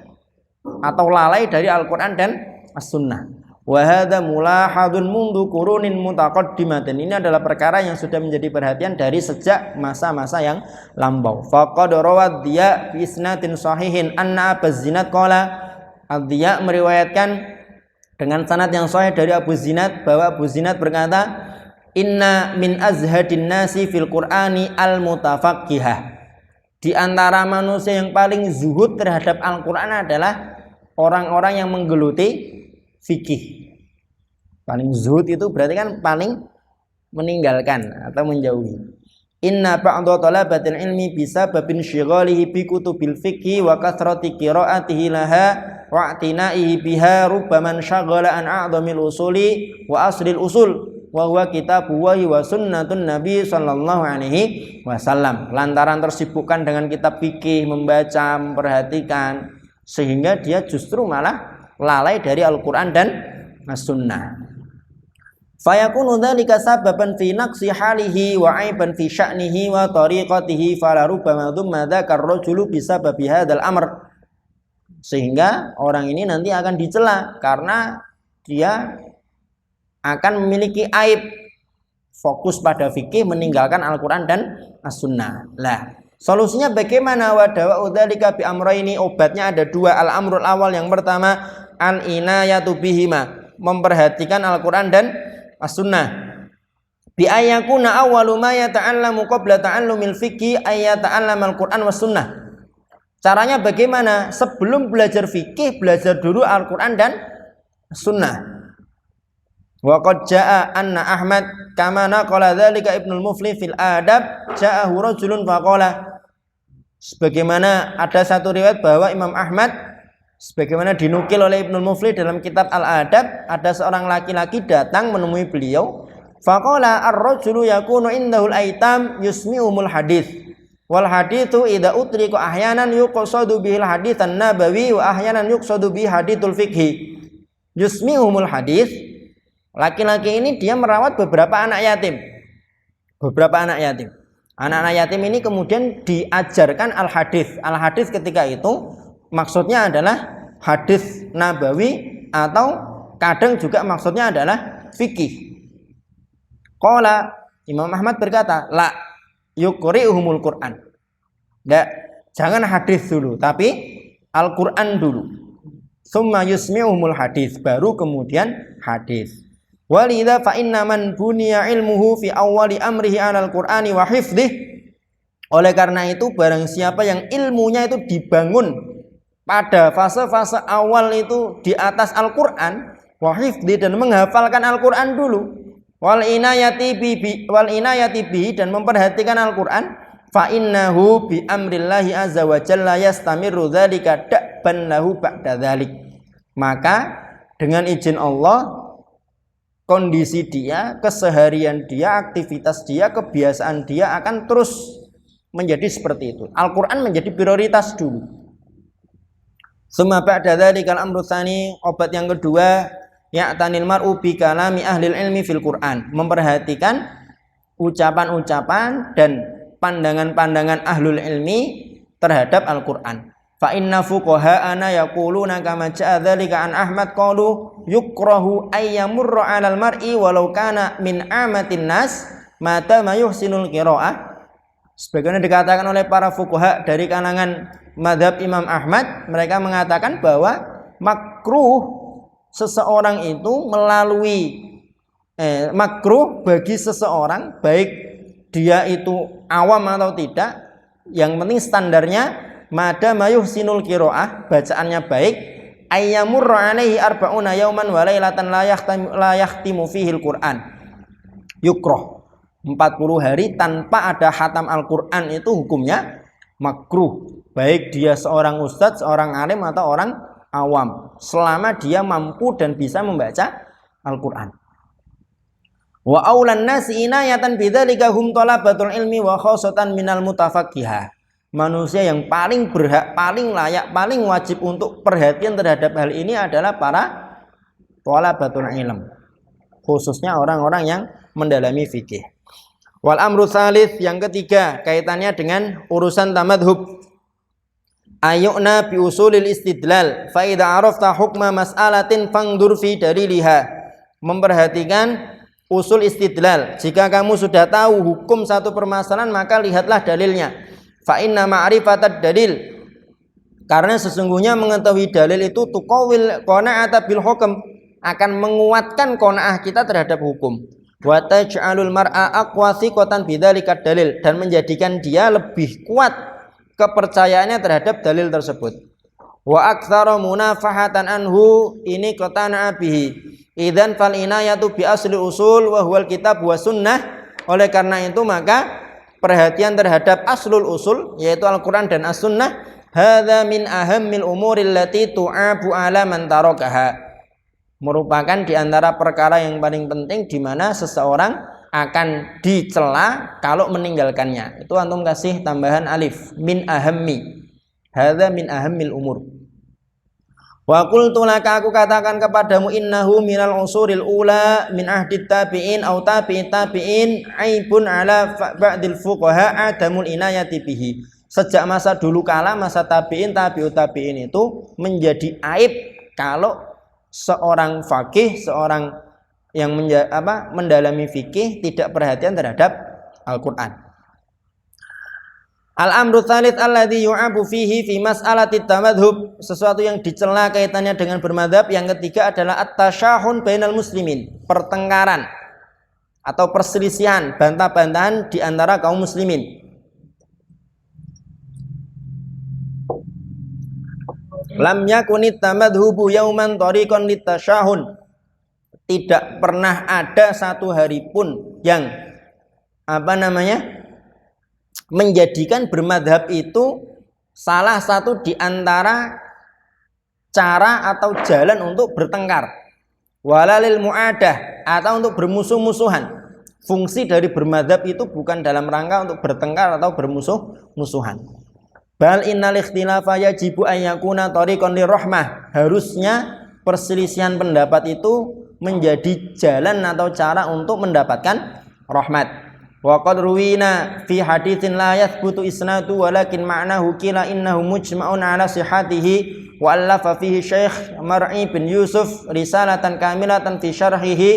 atau lalai dari Al-Quran dan as-sunnah. Wa hadza mulahadun mundu qurunin mutaqaddimatin. Ini adalah perkara yang sudah menjadi perhatian dari sejak masa-masa yang lampau. Faqad rawad Diya bi isnadin sahihin anna Abu Zinad qala. Ad-Diya meriwayatkan dengan sanad yang sahih dari Abu Zinad bahwa Abu Zinad berkata, "Inna min azhadin nasi fil Qur'ani al-mutafaqqihah." Di antara manusia yang paling zuhud terhadap Al-Qur'an adalah orang-orang yang menggeluti fikih. Paling zuhud itu berarti kan paling meninggalkan atau menjauhi. Inna ba'dha talabatil ilmi bisababin syighalihi bi kutubil fiqhi wa kathrati qiraatihi laha wa i'tina'ihi biha rubbaman syaghala an a'dhamil usuli wa aslil usul wa huwa kitabullahi wa sunnatun nabi sallallahu alaihi wasallam. Lantaran tersibukkan dengan kitab fikih, membaca, memperhatikan, sehingga dia justru malah lalai dari Al-Quran dan As-Sunnah. Fayakunu dzalika sababan fi naqsi halihi wa aiban fi sya'nihi wa tariqatihi fala rubbama dzumma dzakar rajulu bisababi hadzal amr. Sehingga orang ini nanti akan dicela karena dia akan memiliki aib, fokus pada fikih, meninggalkan Al-Quran dan As-Sunnah. Lah, solusinya bagaimana? Wa dawa'u dzalika bi amrayni, obatnya ada dua. Al-amrul awal, yang pertama, al-inayatu bihima, memperhatikan Al-Quran dan As-Sunnah. Bi ayyakuna awwalu ma yata'allamu qabla ta'allumil fiqhi ayyata'allama Al-Quran was sunnah. Caranya bagaimana? Sebelum belajar fikih, belajar dulu Al-Quran dan Sunnah. Wa qad jaa'a anna Ahmad kama naqala dzalika Ibnul Muflih fil Adab, ja'ahu rajulun faqala. Sebagaimana ada satu riwayat bahwa Imam Ahmad, sebagaimana dinukil oleh Ibnul Muflih dalam kitab Al-Adab, ada seorang laki-laki datang menemui beliau. Faqala ar-rajulu yakunu indahul aitam yusmi'umul hadis. Wal hadithu idza utriqa ahyanan yuqsadu bihil haditsan nabawi wa ahyanan yuqsadu bihi hadithul fiqhi. Yusmi'umul hadis. Laki-laki ini dia merawat beberapa anak yatim. Anak-anak yatim ini kemudian diajarkan al-hadis. Al-hadis ketika itu maksudnya adalah hadis nabawi atau kadang juga maksudnya adalah fikih. Qala, Imam Ahmad berkata, la yuqri'uhumul Qur'an. Enggak, jangan hadis dulu, tapi Al-Qur'an dulu. Summa yusmi'uhumul hadis, baru kemudian hadis. Walidha fa inna man buniya ilmuhu fi awwali amrihi 'alal Qur'ani wa hifdhih. Oleh karena itu, barang siapa yang ilmunya itu dibangun pada fase-fase awal itu di atas Al-Quran, wa hifdhi, dan menghafalkan Al-Quran dulu, wal inayati bihi, dan memperhatikan Al-Quran, fa innahu bi amrillahi azza wa jalla yastamiru dzalika da'ban lahu ba'da dzalik. Maka dengan izin Allah, kondisi dia, keseharian dia, aktivitas dia, kebiasaan dia akan terus menjadi seperti itu. Al-Quran menjadi prioritas dulu. Summa ba'da dzalikal amru tsani, obat yang kedua, ya'tanil mar'u bi kalami ahlil ilmi fil Qur'an, memperhatikan ucapan-ucapan dan pandangan-pandangan ahlul ilmi terhadap Al-Qur'an. Fa inna fuqaha'ana yaquluna kama ja'a dzalika an Ahmad qalu yukrahu ayyamurra 'alal mar'i walau kana min amatin nas mata ma yuhsinul qira'ah. Sebagaimana dikatakan oleh para fuqaha dari kalangan mazhab Imam Ahmad, mereka mengatakan bahwa makruh seseorang itu melalui makruh bagi seseorang, baik dia itu awam atau tidak, yang penting standarnya mada mayuhsinul qiraah, bacaannya baik, ayyamurra alaihi arba'una yauman wa lailatan la yahtimu fihil Qur'an. Yukroh, 40 hari tanpa ada khatam Al-Quran itu hukumnya makruh, baik dia seorang ustadz, seorang alim atau orang awam, selama dia mampu dan bisa membaca Al-Quran. Wa aulan nasi inayatan bidzalika hum talabatul ilmi wa khassatan minal mutafaqqihah. Manusia yang paling berhak, paling layak, paling wajib untuk perhatian terhadap hal ini adalah para talabatul ilm, khususnya orang-orang yang mendalami fikih. Wal amru tsalits, yang ketiga kaitannya dengan urusan tamadhub. Ayu'na bi usulil istidlal fa idza arafta hukma mas'alatin fangdur fi daliliha. Memperhatikan usul istidlal. Jika kamu sudah tahu hukum satu permasalahan, maka lihatlah dalilnya. Fa inna ma'rifatad dalil, karena sesungguhnya mengetahui dalil itu tuqawil qana'ata bil hukm, akan menguatkan qanaah kita terhadap hukum. Wa taj'alul mar'a aqwa thiqatan bidzalika dalil, dan menjadikan dia lebih kuat kepercayaannya terhadap dalil tersebut. Wa aktsara munafahatan anhu ini qatana bihi. Idzan fal inayatu bi asli usul wa huwal kitab wa sunnah. Oleh karena itu maka perhatian terhadap aslul usul, yaitu Al-Qur'an dan As-Sunnah, hadza min ahammil umuril lati tu'abu ala man tarakaha, merupakan di antara perkara yang paling penting di mana seseorang akan dicela kalau meninggalkannya. Itu antum kasih tambahan alif, min ahammi. Hadza min ahammil umur. Wa qultu laka, aku katakan kepadamu, innahu minal usuril ula min ahdit tabi'in au tabi'it tabi'in aibun ala ba'dil fuqaha adamul inayati bihi. Sejak masa dulu kala, masa tabi'in, tabi'ut tabi'in itu menjadi aib kalau seorang faqih, seorang yang mendalami fikih tidak perhatian terhadap Al-Qur'an. Al-amru tsalits alladzi yu'abu fihi fi mas'alati tamadhub, sesuatu yang dicela kaitannya dengan bermadzhab. Yang ketiga adalah at-tasyahun bainal muslimin, pertengkaran atau perselisihan, bantah-bantahan di antara kaum muslimin. Lam yakunit tamadhubu yauman tariqan litasyahun, tidak pernah ada satu hari pun yang menjadikan bermadhab itu salah satu di antara cara atau jalan untuk bertengkar. Walalil mu'adah, atau untuk bermusuh-musuhan. Fungsi dari bermadhab itu bukan dalam rangka untuk bertengkar atau bermusuh-musuhan. Bal innal ikhtilafa yajibu an yakuna tariqan lirahmah, harusnya perselisihan pendapat itu menjadi jalan atau cara untuk mendapatkan rahmat. Wa qad ruwina fi haditsin la yathbutu isnadu walakin ma'nahu qila innahu mujma'un ala sihhatihi wa allafa fihi Syekh Mar'i bin Yusuf risalatan kamilatan fi syarhihi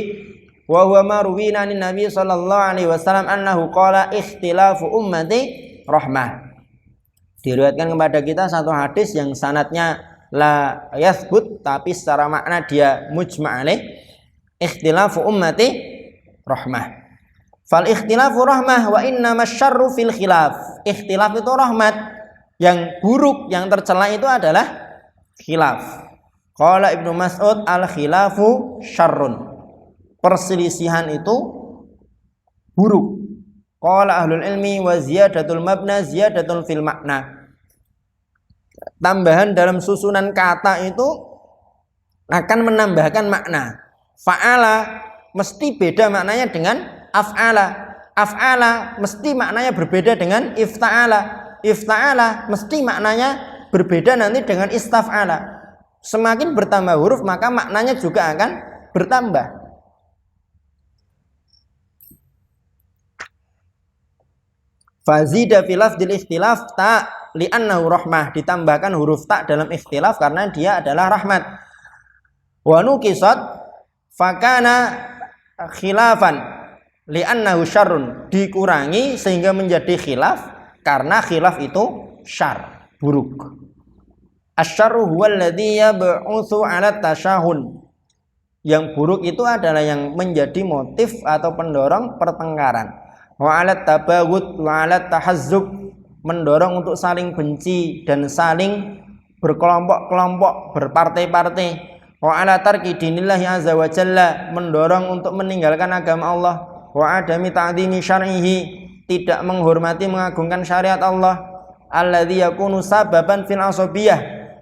wa huwa ma ruwina an Nabi sallallahu alaihi wasallam annahu qala ikhtilafu ummati rahmah. Diriwayatkan kepada kita satu hadis yang sanadnya la yathbut, tapi secara makna dia mujma' alaih. Ikhtilafu ummati rahmah. Fal ikhtilafu rahmah wa innamas syarru fil khilaf. Ikhtilaf itu rahmat, yang buruk, yang tercela itu adalah khilaf. Qala Ibnu Mas'ud al khilafu syarrun. Perselisihan itu buruk. Qala ahlul ilmi wa ziyadatul mabna ziyadatun fil makna. Tambahan dalam susunan kata itu akan menambahkan makna. Fa'ala mesti beda maknanya dengan af'ala. Af'ala mesti maknanya berbeda dengan ifta'ala. Ifta'ala mesti maknanya berbeda nanti dengan istaf'ala. Semakin bertambah huruf maka maknanya juga akan bertambah. Fazida fil lafdzil ikhtilaf ta li'annahu rahmah, ditambahkan huruf ta dalam ikhtilaf karena dia adalah rahmat. Wa nuqisat fakana khilafan li'annahu syarrun, dikurangi sehingga menjadi khilaf karena khilaf itu syar, buruk. Asyarru huwal ladzi yab'utsu 'ala tasyahun. Yang buruk itu adalah yang menjadi motif atau pendorong pertengkaran. Wa 'ala tabaghut wa 'ala tahazzub, mendorong untuk saling benci dan saling berkelompok-kelompok, berpartai-partai. Wa 'ala tarki dinillahi azza wa jalla, mendorong untuk meninggalkan agama Allah. Wa 'adami ta'dhimi syar'ihi, tidak menghormati mengagungkan syariat Allah. Alladzi yakunu sababan fil asabiyah,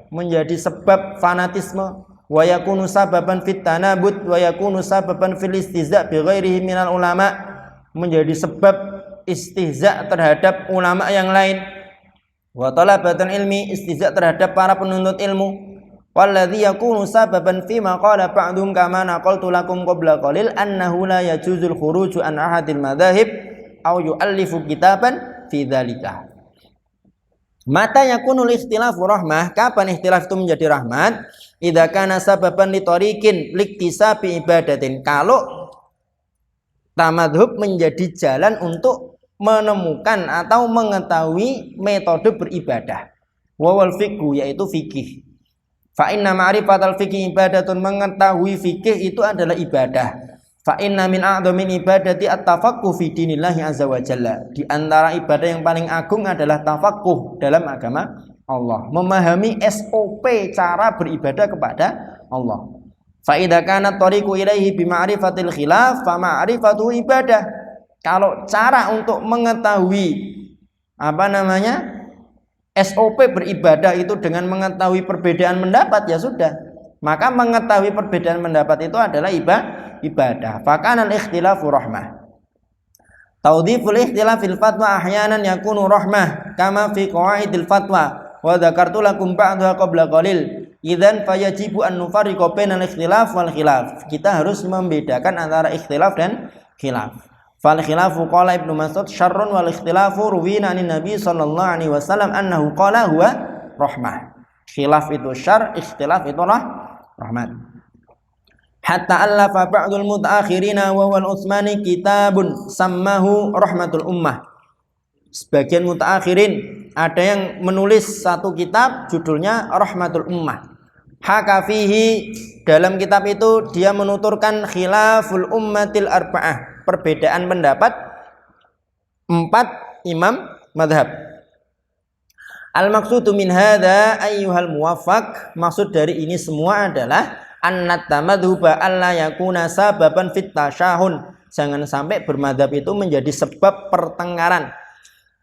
menjadi sebab fanatisme. wa yakunu sababan fit tanabut wa yakunu sababan fil istihza' bi ghairihi minal ulama, menjadi sebab istihza' terhadap ulama yang lain, wa talabatul ilmi, istihza' terhadap para penuntut ilmu, walladzi yakunu sababan fi ma qala ba'dhum kama naqaltu lakum qabla qalil annahu la yajuzul khuruju an ahadil madzahib aw yu'allifu kitaban fi dzalika. Mata yakunul ikhtilafu rahmah, kapan ikhtilaf itu menjadi rahmat? Idza kana sababan li tariqin liktisabi ibadatin, kalau tamadhub menjadi jalan untuk menemukan atau mengetahui metode beribadah. Wawal fiqhu, yaitu fikih. Fa inna ma'rifatal fiqhi ibadatun, mengetahui fikih itu adalah ibadah. Fa inna min a'dhamin ibadati at-tafaqquh fi dinillahi azza wa jalla. Di antara ibadah yang paling agung adalah tafaqquh dalam agama Allah, memahami SOP cara beribadah kepada Allah. Fa idza kana tariqu ilaihi bi ma'rifatil khilaf fa ma'rifatu ibadah. Kalau cara untuk mengetahui SOP beribadah itu dengan mengetahui perbedaan pendapat, ya sudah, maka mengetahui perbedaan pendapat itu adalah ibadah. Fakana al-ikhtilafu rahmah. Tawdhiful ikhtilaf fil fatwa ahyanan yakunu rahmah kama fi qawaidil fatwa wa dzakartu lakum ba'daha qabla qalil. Idzan fayajibu an nufarriqa bainal ikhtilaf wal khilaf. Kita harus membedakan antara ikhtilaf dan khilaf. Fal khilafu qala Ibnu Mas'ud syarrun wal ikhtilafu ruwina anin Nabi sallallahu alaihi wasallam annahu qala huwa rahmah. Khilaf itu syarr, ikhtilaf itu rahmat. Hatta allafa ba'dul mutaakhirina wa wal Utsmani kitabun sammahu rahmatul ummah. Sebagian mutaakhirin ada yang menulis satu kitab judulnya Rahmatul Ummah. Haka fihi, dalam kitab itu dia menuturkan khilaful ummatil arba'ah, perbedaan pendapat 4 imam madhab. Al-maqsudu min hadza ayyuhal muwaffaq, maksud dari ini semua adalah annat tamadhuba alla yakuna sababan fit tasyahun, jangan sampai bermadhab itu menjadi sebab pertengkaran.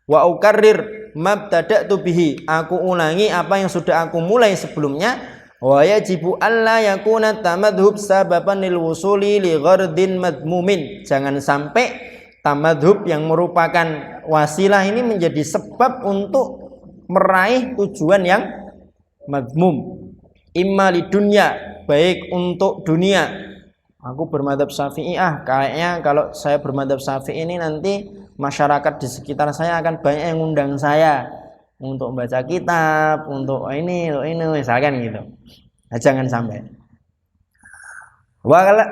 Wa ukarrir mabtada'tu bihi, aku ulangi apa yang sudah aku mulai sebelumnya. Wa yajibu alla yakuna tamadhub sababan lil wusuli li ghardin madmumin, jangan sampai tamadhub yang merupakan wasilah ini menjadi sebab untuk meraih tujuan yang madmum, imma li dunya, baik untuk dunia. Aku bermadhab Syafi'i, kayaknya kalau saya bermadhab Syafi'i ini nanti masyarakat di sekitar saya akan banyak yang ngundang saya untuk baca kitab, untuk ini misalkan gitu. Nah, jangan sampai.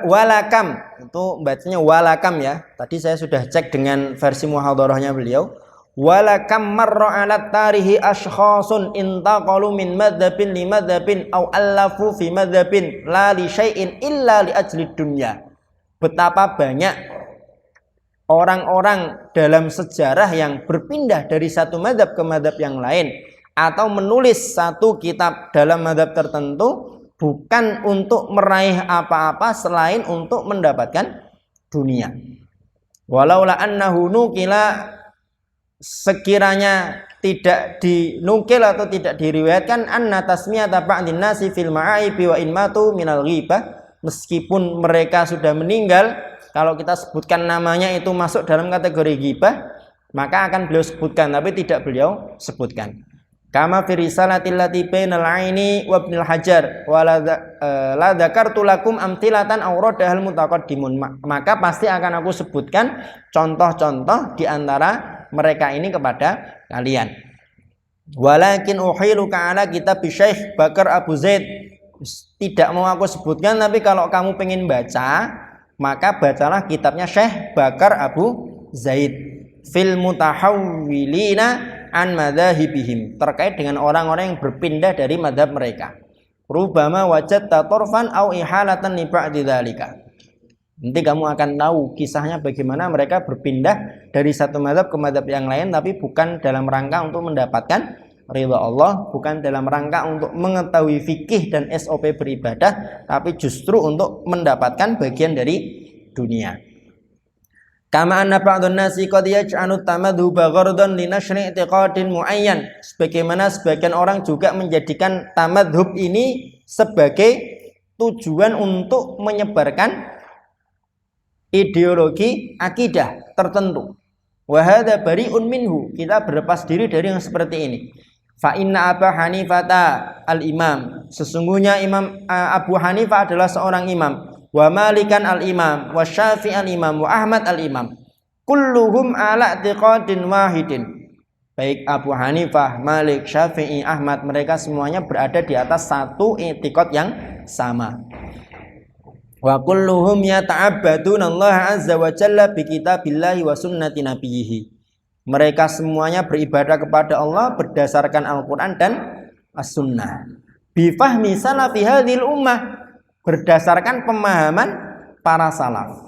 Walakam, itu bacanya walakam ya. Tadi saya sudah cek dengan versi muhadharahnya beliau. Walakam marra ala tarihi ashkhasun intaqalu min madzhabin li madzhabin aw allafu fi madzhabin la li syai'in illa li ajli dunya. Betapa banyak orang-orang dalam sejarah yang berpindah dari satu madzhab ke madzhab yang lain, atau menulis satu kitab dalam madzhab tertentu bukan untuk meraih apa-apa selain untuk mendapatkan dunia. Walaula annahu nukila, sekiranya tidak dinukil atau tidak diriwayatkan, anna tasmiyata ba'din nasi fil ma'aibi wa in matu minal ghibah, meskipun mereka sudah meninggal, kalau kita sebutkan namanya itu masuk dalam kategori ghibah, maka akan beliau sebutkan, tapi tidak beliau sebutkan. Kama fi risalatil lati bainal aini wa ibnil hajar wa la dzakartu lakum amthilatan awradahal mutaqaddimun, maka pasti akan aku sebutkan contoh-contoh di antara mereka ini kepada kalian. Walakin uhilu ka'ala kitab Syekh Bakar Abu Zaid, tidak mau aku sebutkan, tapi kalau kamu pengen baca, maka bacalah kitabnya Syekh Bakar Abu Zaid fil mutahawwilina an madzahibihim, terkait dengan orang-orang yang berpindah dari madhab mereka. Rubama wajadta torfan au ihalatan li ba'di dzalika. Nanti kamu akan tahu kisahnya bagaimana mereka berpindah dari satu madhab ke madhab yang lain, tapi bukan dalam rangka untuk mendapatkan ridha Allah, bukan dalam rangka untuk mengetahui fikih dan SOP beribadah, tapi justru untuk mendapatkan bagian dari dunia. Kama anna ba'dun nasi qad yaj'alu tamadhuba ghardan li nashri i'tiqadin muayyan, sebagaimana sebagian orang juga menjadikan tamadhub ini sebagai tujuan untuk menyebarkan ideologi akidah tertentu. Wa hadza bari'un minhu, kita berlepas diri dari yang seperti ini. Fa inna Abu Hanifah al-imam, sesungguhnya Imam Abu Hanifah adalah seorang imam, wa Malikan al-imam, wa Syafi'i al-imam, wa Ahmad al-imam, kulluhum ala i'tiqadin wahidin. Baik Abu Hanifah, Malik, Syafi'i, Ahmad, mereka semuanya berada di atas satu i'tiqad yang sama. Wa kulluhum yata'abbaduna Allah azza wa jalla bi kitabillahi wa sunnati nabiyhi. Mereka semuanya beribadah kepada Allah berdasarkan Al-Quran dan As-Sunnah. Bifahmi salafi hadhil ummah, berdasarkan pemahaman para salaf.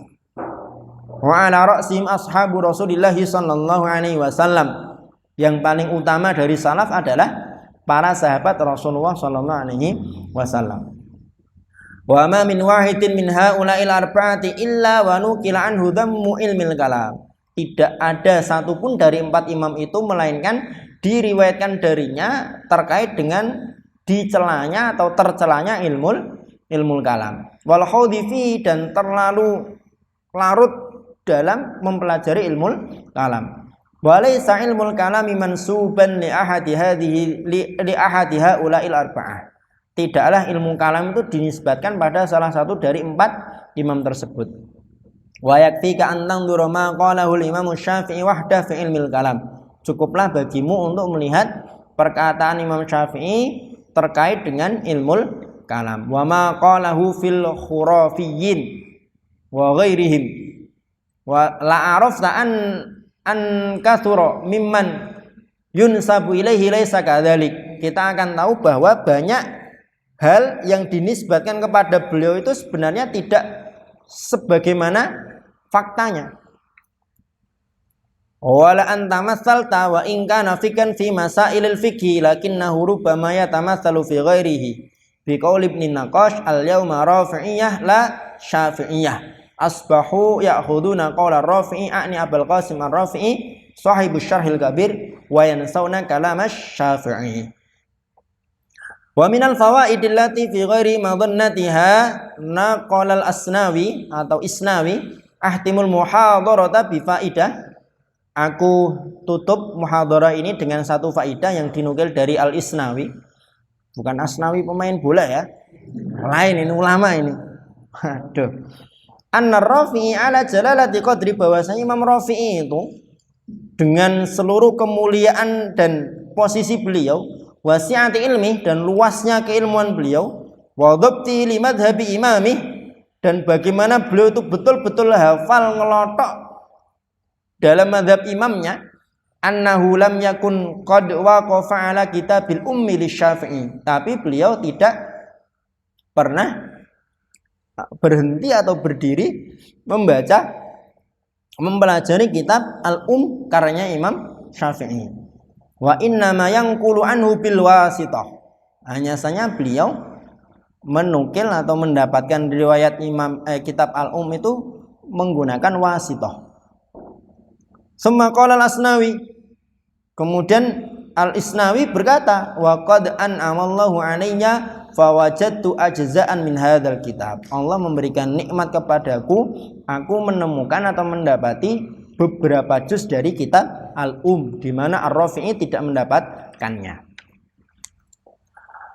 Wa ala ra'sihim ashabu Rasulillahi sallallahu alaihi wasallam. Yang paling utama dari salaf adalah para sahabat Rasulullah sallallahu alaihi wasallam. Wa ma min wahidin min haula'il arba'ati illa wa nuqila anhu dhammu ilmil kalam. Tidak ada satupun dari 4 imam itu melainkan diriwayatkan darinya terkait dengan dicelanya atau tercelanya ilmul kalam. Wal khawdifi, dan terlalu larut dalam mempelajari ilmul kalam. Walaysa ilmul kalami mansuban li ahadi hadhihi li ahadi haula'il arba'ah. Tidaklah ilmu kalam itu dinisbatkan pada salah satu dari 4 imam tersebut. Wa yakfika an tanzura ma qalahu al-Imam Syafi'i wahda fi ilmil kalam. Cukuplah bagimu untuk melihat perkataan Imam Syafi'i terkait dengan ilmul kalam. Wa ma qalahu fil khurafiyyin wa ghairihim. Wa la arafta an kathura mimman yunsabu ilaihi laisa kadzalik. Kita akan tahu bahwa banyak hal yang dinisbatkan kepada beliau itu sebenarnya tidak sebagaimana faktanya. Wala anta masalta wa in kana fikan fi masailil fiqhi lakinnahu rubbama yatamatsalu fi ghairihi bi qauli ibn Naqash al-yawma rafi'iyah la syafi'iyah asbahu ya'khuduna qawla rafi'i a'ni Abul Qasim ar-Rafi'i sahibus syarhil kabir wa yansawna kalam asy-Syafi'i. Wa minal fawaidil lati fi ghairi madhannatiha naqala al-Asnawi atau Isnawi ahtimul muhadarata bi faidah. Aku tutup muhadarah ini dengan satu faidah yang dinukil dari Al-Isnawi. Bukan Asnawi pemain bola ya. Lain ini ulama ini. Aduh. An-Rafi'i ala jalalati qadri, bahwasanya Imam Rafi'i itu dengan seluruh kemuliaan dan posisi beliau, wasi'ati ilmi, dan luasnya keilmuan beliau, wa dhabti li madhhabi imamih, dan bagaimana beliau itu betul-betul hafal ngelotok dalam madhab imamnya, annahu lam yakun qad waqafa ala kitabil ummi lisyafi'i, tapi beliau tidak pernah berhenti atau berdiri membaca mempelajari kitab al-um karyanya Imam Syafi'i. Wa innama yanqulu anhu bil wasithah, hanya saja beliau menukil atau mendapatkan riwayat kitab al-um itu menggunakan wasithah. Summa qala al-Asnawi, kemudian al-Isnawi berkata, wa qad an'amallahu 'alayya fawajadtu ajza'an min hadzal kitab. Allah memberikan nikmat kepadaku, aku menemukan atau mendapati beberapa juz dari kitab al-um di mana Ar-Rafi'i tidak mendapatkannya.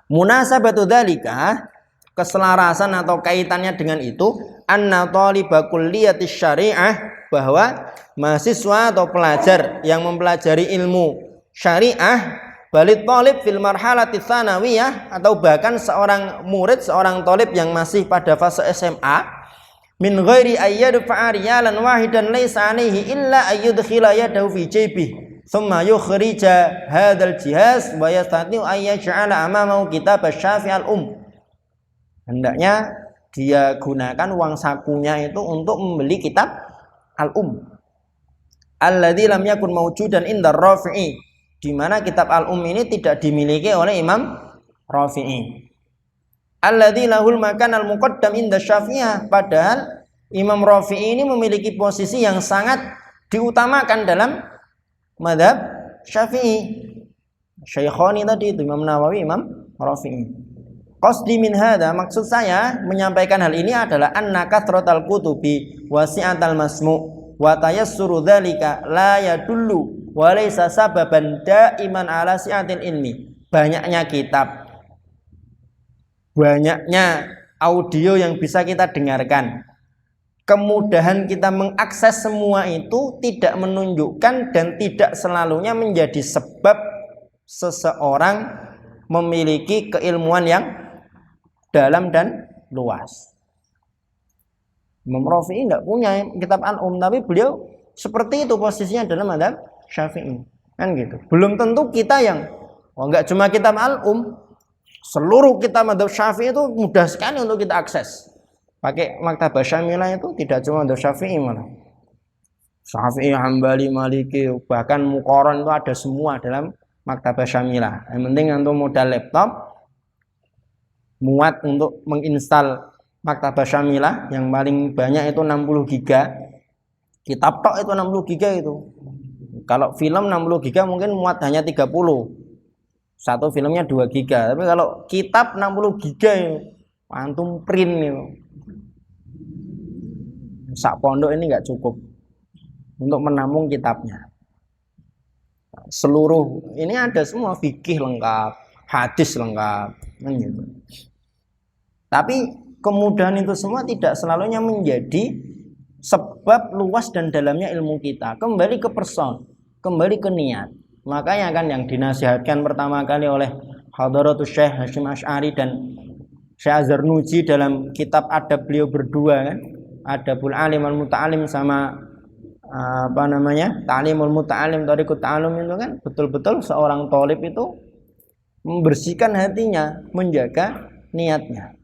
Munasabatu dzalika, keselarasan atau kaitannya dengan itu, anna thaliba kulliyatis syariah, bahwa mahasiswa atau pelajar yang mempelajari ilmu syariah, balid thalib fil marhalati tsanawiyah, atau bahkan seorang murid, seorang thalib yang masih pada fase SMA, min ghairi ayyadfa riyalan wahidan laisa alaihi illa ayyudkhila yadahu fi jaybih thumma yukhrija hadzal jihaz wa yastati ayyaj'ala amamahu kitab asy-Syafi'i al-um. Hendaknya dia gunakan uang sakunya itu untuk membeli kitab al-um alladzi lam yakun mawjudan inda Rafi'i, di mana kitab al-um ini tidak dimiliki oleh Imam Rafi'i. Alladzi lahul makan al-muqaddam inda Syafi'iyah, padahal Imam Rafi'i ini memiliki posisi yang sangat diutamakan dalam mazhab Syafi'i. Syaikhani tadi itu Imam Nawawi, Imam Rafi'i. Qasdi min hadza, maksud saya menyampaikan hal ini adalah anna kathratal kutubi wasi'atal masmu' wa tayassuru dzalika la yadullu wa laysa sababan daiman ala si'atil ilmi. Banyaknya kitab, banyaknya audio yang bisa kita dengarkan, kemudahan kita mengakses semua itu tidak menunjukkan dan tidak selalunya menjadi sebab seseorang memiliki keilmuan yang dalam dan luas. Imam Rafi'i tidak punya kitab Al-Um, tapi beliau seperti itu posisinya dalam madzhab Syafi'i, kan gitu. Belum tentu kita yang enggak cuma kitab Al-Um, seluruh kitab madzhab Syafi'i itu mudah sekali untuk kita akses. Pakai Maktabah Syamilah itu tidak cuma madzhab Syafi'i, malah Syafi'i, Hambali, Maliki, bahkan Muqarran itu ada semua dalam Maktabah Syamilah. Yang penting untuk modal laptop, muat untuk menginstal Maktabah Syamilah yang paling banyak itu 60 giga. Kitab tok itu 60 giga itu. Kalau film 60 giga mungkin muat hanya 30. Satu filmnya 2 giga. Tapi kalau kitab 60 giga itu antum print itu. Sak pondok ini enggak cukup untuk menampung kitabnya. Seluruh ini ada semua, fikih lengkap, hadis lengkap, gitu. Tapi kemudahan itu semua tidak selalunya menjadi sebab luas dan dalamnya ilmu kita. Kembali ke person, kembali ke niat. Makanya kan yang dinasihatkan pertama kali oleh Hadratus Syekh Hasyim Asy'ari dan Syekh Azhar Nuji dalam kitab adab beliau berdua kan, Adabul Alim wal Muta'alim sama Ta'limul Muta'alim, Thariqut Ta'allum itu kan betul-betul seorang thalib itu membersihkan hatinya, menjaga niatnya.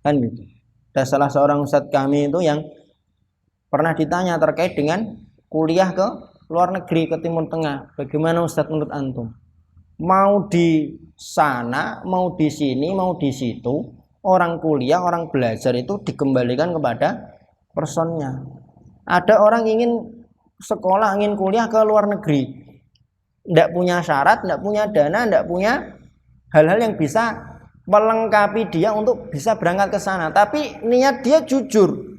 Kan gitu. Ada salah seorang ustadz kami itu yang pernah ditanya terkait dengan kuliah ke luar negeri, ke Timur Tengah. Bagaimana ustadz menurut antum? Mau di sana, mau di sini, mau di situ, orang kuliah, orang belajar itu dikembalikan kepada personnya. Ada orang ingin sekolah, ingin kuliah ke luar negeri, tidak punya syarat, tidak punya dana, tidak punya hal-hal yang bisa melengkapi dia untuk bisa berangkat ke sana. Tapi niat dia jujur,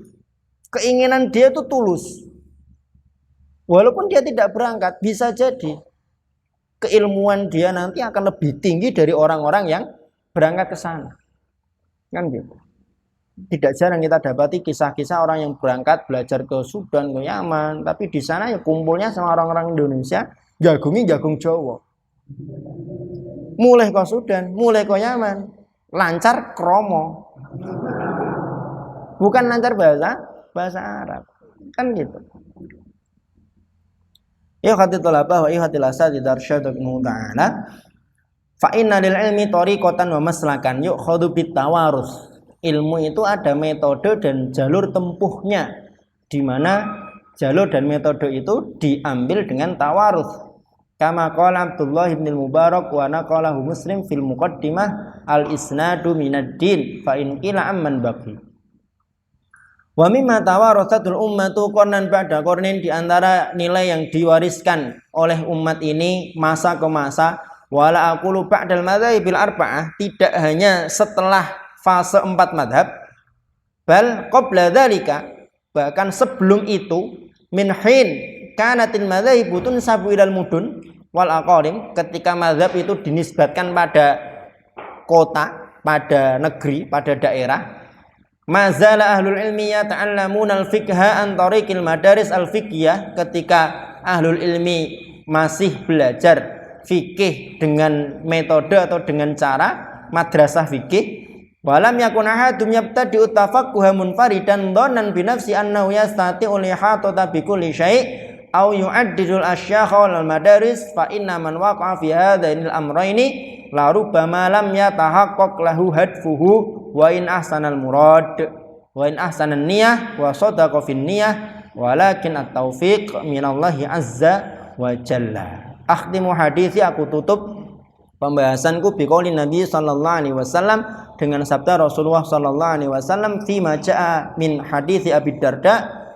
keinginan dia itu tulus. Walaupun dia tidak berangkat, bisa jadi keilmuan dia nanti akan lebih tinggi dari orang-orang yang berangkat ke sana. Kan gitu. Tidak jarang kita dapati kisah-kisah orang yang berangkat belajar ke Sudan, ke Yaman, tapi di sana ya kumpulnya sama orang-orang Indonesia, jagungi jagung Jawa. Mulai ke Sudan, mulai ke Yaman, lancar kromo, bukan lancar bahasa Arab, kan gitu. Ya hati tolabah wa hati lasa di darsyadakum ta'ala. Fa inna lil ilmi tariqatan wa maslakan yu'khadhu bit tawarus. Ilmu itu ada metode dan jalur tempuhnya, di mana jalur dan metode itu diambil dengan tawarus. Kama qala Abdullah bin Mubarak wa naqalahu Muslim fil muqaddimah al-isnadu minad din fa in qila amman baqi. Wa mimma tawarasatul ummatu qarnan ba'da qarnin, di antara nilai yang diwariskan oleh umat ini masa ke masa, wala aqulu ba'dal madzahibil arba'ah, tidak hanya setelah fase 4 madhab, bal qabla dzalika, bahkan sebelum itu, min hin kanatil madzhabu tunsabu ilal mudun wal aqalim, ketika mazhab itu dinisbatkan pada kota, pada negeri, pada daerah. Mazala ahlul ilmi yata'allamuna al-fiqha an tariqil madaris al-fiqhiyah, ketika ahlul ilmi masih belajar fikih dengan metode atau dengan cara madrasah fikih. Walam yakun ahadum yabtadi'u tafaqquha munfaridan dhannan bi nafsi annahu yastati'u lihatata bi kulli syai' aw yu'addidul asyakha wal madaris, fa inna man waqa'a fi hadainil amrayni la rubbama lam yatahaqqaq lahu hadfuhu wa in ahsanal murad wa in ahsanan niyah wa sadaqa fin niyah walakin at-taufiq minallahi azza wa jalla. Akhtimu hadithi, aku tutup pembahasanku biqauli Nabi sallallahu alaihi wasallam, dengan sabda Rasulullah sallallahu alaihi wasallam, fi ma jaa min hadithi Abi Darda,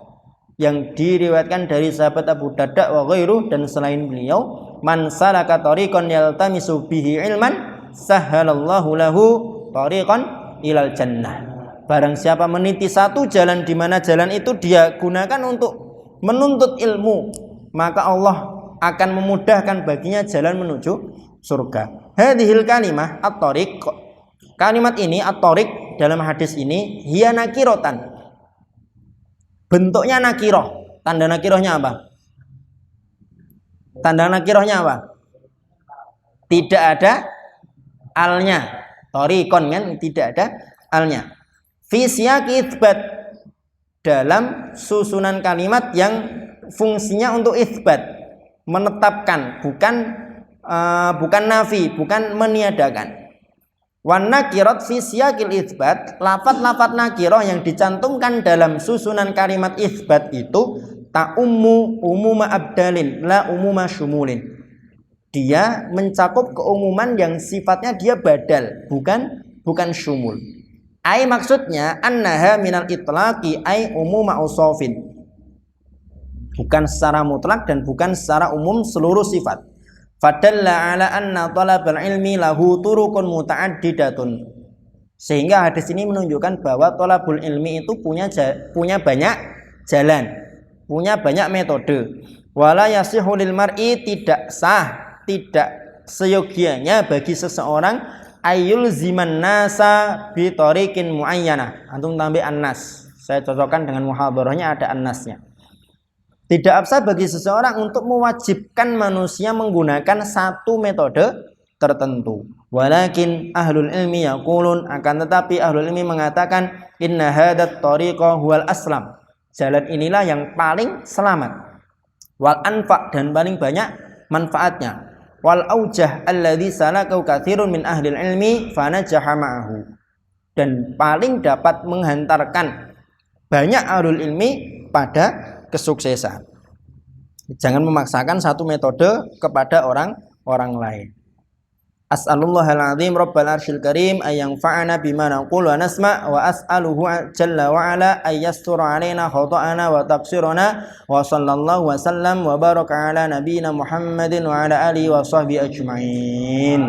yang diriwayatkan dari sahabat Abu Darda wa ghairuh dan selain beliau, man salaka tariqan yaltamisu bihi ilman sahhalallahu lahu tariqan ilal jannah. Barang siapa meniti satu jalan di mana jalan itu dia gunakan untuk menuntut ilmu, maka Allah akan memudahkan baginya jalan menuju surga. Hadhil kalimah at-tariq. Kalimat ini at-tariq dalam hadis ini hiya nakiratan. Bentuknya nakiroh. Tanda nakirohnya apa? Tanda nakirohnya apa? Tidak ada alnya. Tariqon kan tidak ada alnya. Fi siyaqi itsbat, dalam susunan kalimat yang fungsinya untuk itsbat, menetapkan, bukan nafi, bukan meniadakan. Wan nakirat fi siyaqil itsbat, lafaz-lafaz nakirah yang dicantumkan dalam susunan kalimat itsbat itu ta'ummu umuma abdalin la umuma syumulin. Dia mencakup keumuman yang sifatnya dia badal, bukan syumul. Ai maksudnya annaha minal itlaqi ai umuma usofin, bukan secara mutlak dan bukan secara umum seluruh sifat. Fadalla ala anna talabal ilmi lahu turuqun muta'addidatun, sehingga hadis ini menunjukkan bahwa talabul ilmi itu punya banyak jalan, punya banyak metode. Wala yasihu lil mar'i, tidak sah, tidak seyogianya bagi seseorang ayul ziman nasa bi tariqin muayyana. Antum tambah annas, saya cocokkan dengan muhadharahnya ada annasnya. Tidak absah bagi seseorang untuk mewajibkan manusia menggunakan satu metode tertentu. Walakin ahlul ilmi yaqulun, akan tetapi ahlul ilmi mengatakan inna hadat tariqa huwal aslam, jalan inilah yang paling selamat, wal anfa, dan paling banyak manfaatnya, wal aujah alladzi salakau katsirun min ahlil ilmi fanajaha ma'ahu, dan paling dapat menghantarkan banyak ahlul ilmi pada kesuksesan. Jangan memaksakan satu metode kepada orang lain. As'alullahal azim rabbal arsyil karim ay yanfa'ana bima naqulu wa nasma', wa as'aluhu jalla wa ala ay yastura alaina khata'ana wa taqsirana, wa sallallahu wa sallam wa baraka ala nabiyyina Muhammadin wa ala alihi wa sahbihi ajma'in.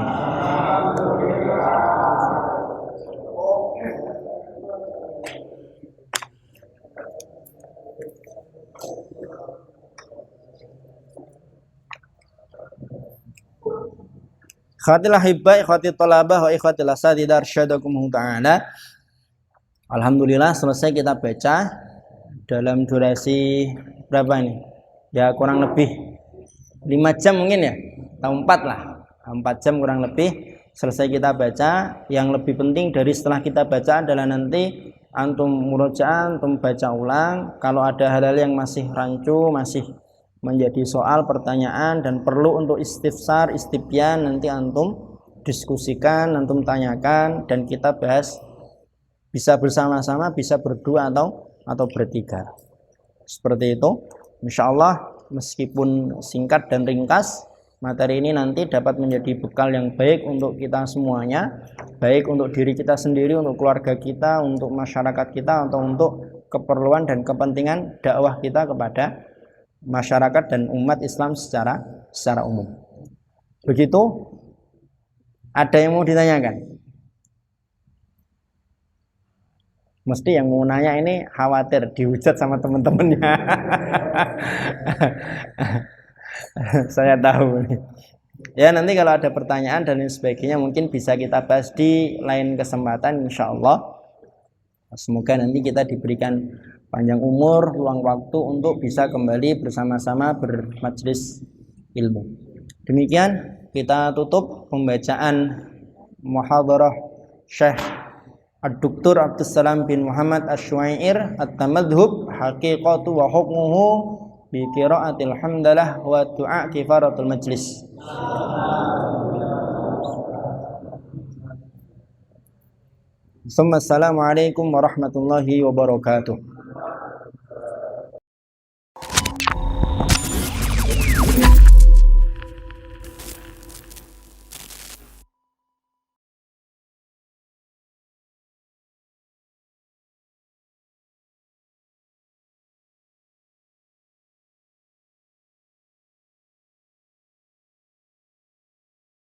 Khatil ahibba, khatil talabah, wa ikhatil asatidha arsyadakumullah ta'ala. Alhamdulillah selesai kita baca dalam durasi berapa ini? Ya kurang lebih 5 jam mungkin ya, atau 4 lah, 4 jam kurang lebih selesai kita baca. Yang lebih penting dari setelah kita baca adalah nanti antum murojaah, antum baca ulang. Kalau ada hal-hal yang masih rancu, masih menjadi soal pertanyaan dan perlu untuk istifsar, istibyan, nanti antum diskusikan, antum tanyakan, dan kita bahas, bisa bersama-sama, bisa berdua atau bertiga. Seperti itu. Insyaallah meskipun singkat dan ringkas, materi ini nanti dapat menjadi bekal yang baik untuk kita semuanya, baik untuk diri kita sendiri, untuk keluarga kita, untuk masyarakat kita, atau untuk keperluan dan kepentingan dakwah kita kepada masyarakat dan umat Islam secara umum. Begitu. Ada yang mau ditanyakan? Mesti yang mau nanya ini khawatir dihujat sama teman-temannya. Saya tahu. Ya, nanti kalau ada pertanyaan dan lain sebagainya mungkin bisa kita bahas di lain kesempatan insyaallah. Semoga nanti kita diberikan panjang umur, luang waktu untuk bisa kembali bersama-sama bermajlis ilmu. Demikian kita tutup pembacaan muhadharah Syekh Ad-Doktor Abdussalam bin Muhammad Asy-Syuair At-Tamadhub Haqiqatu wa Hukmuhu bi qiraatil hamdalah wa du'a kifaratul majlis. Assalamualaikum warahmatullahi wabarakatuh.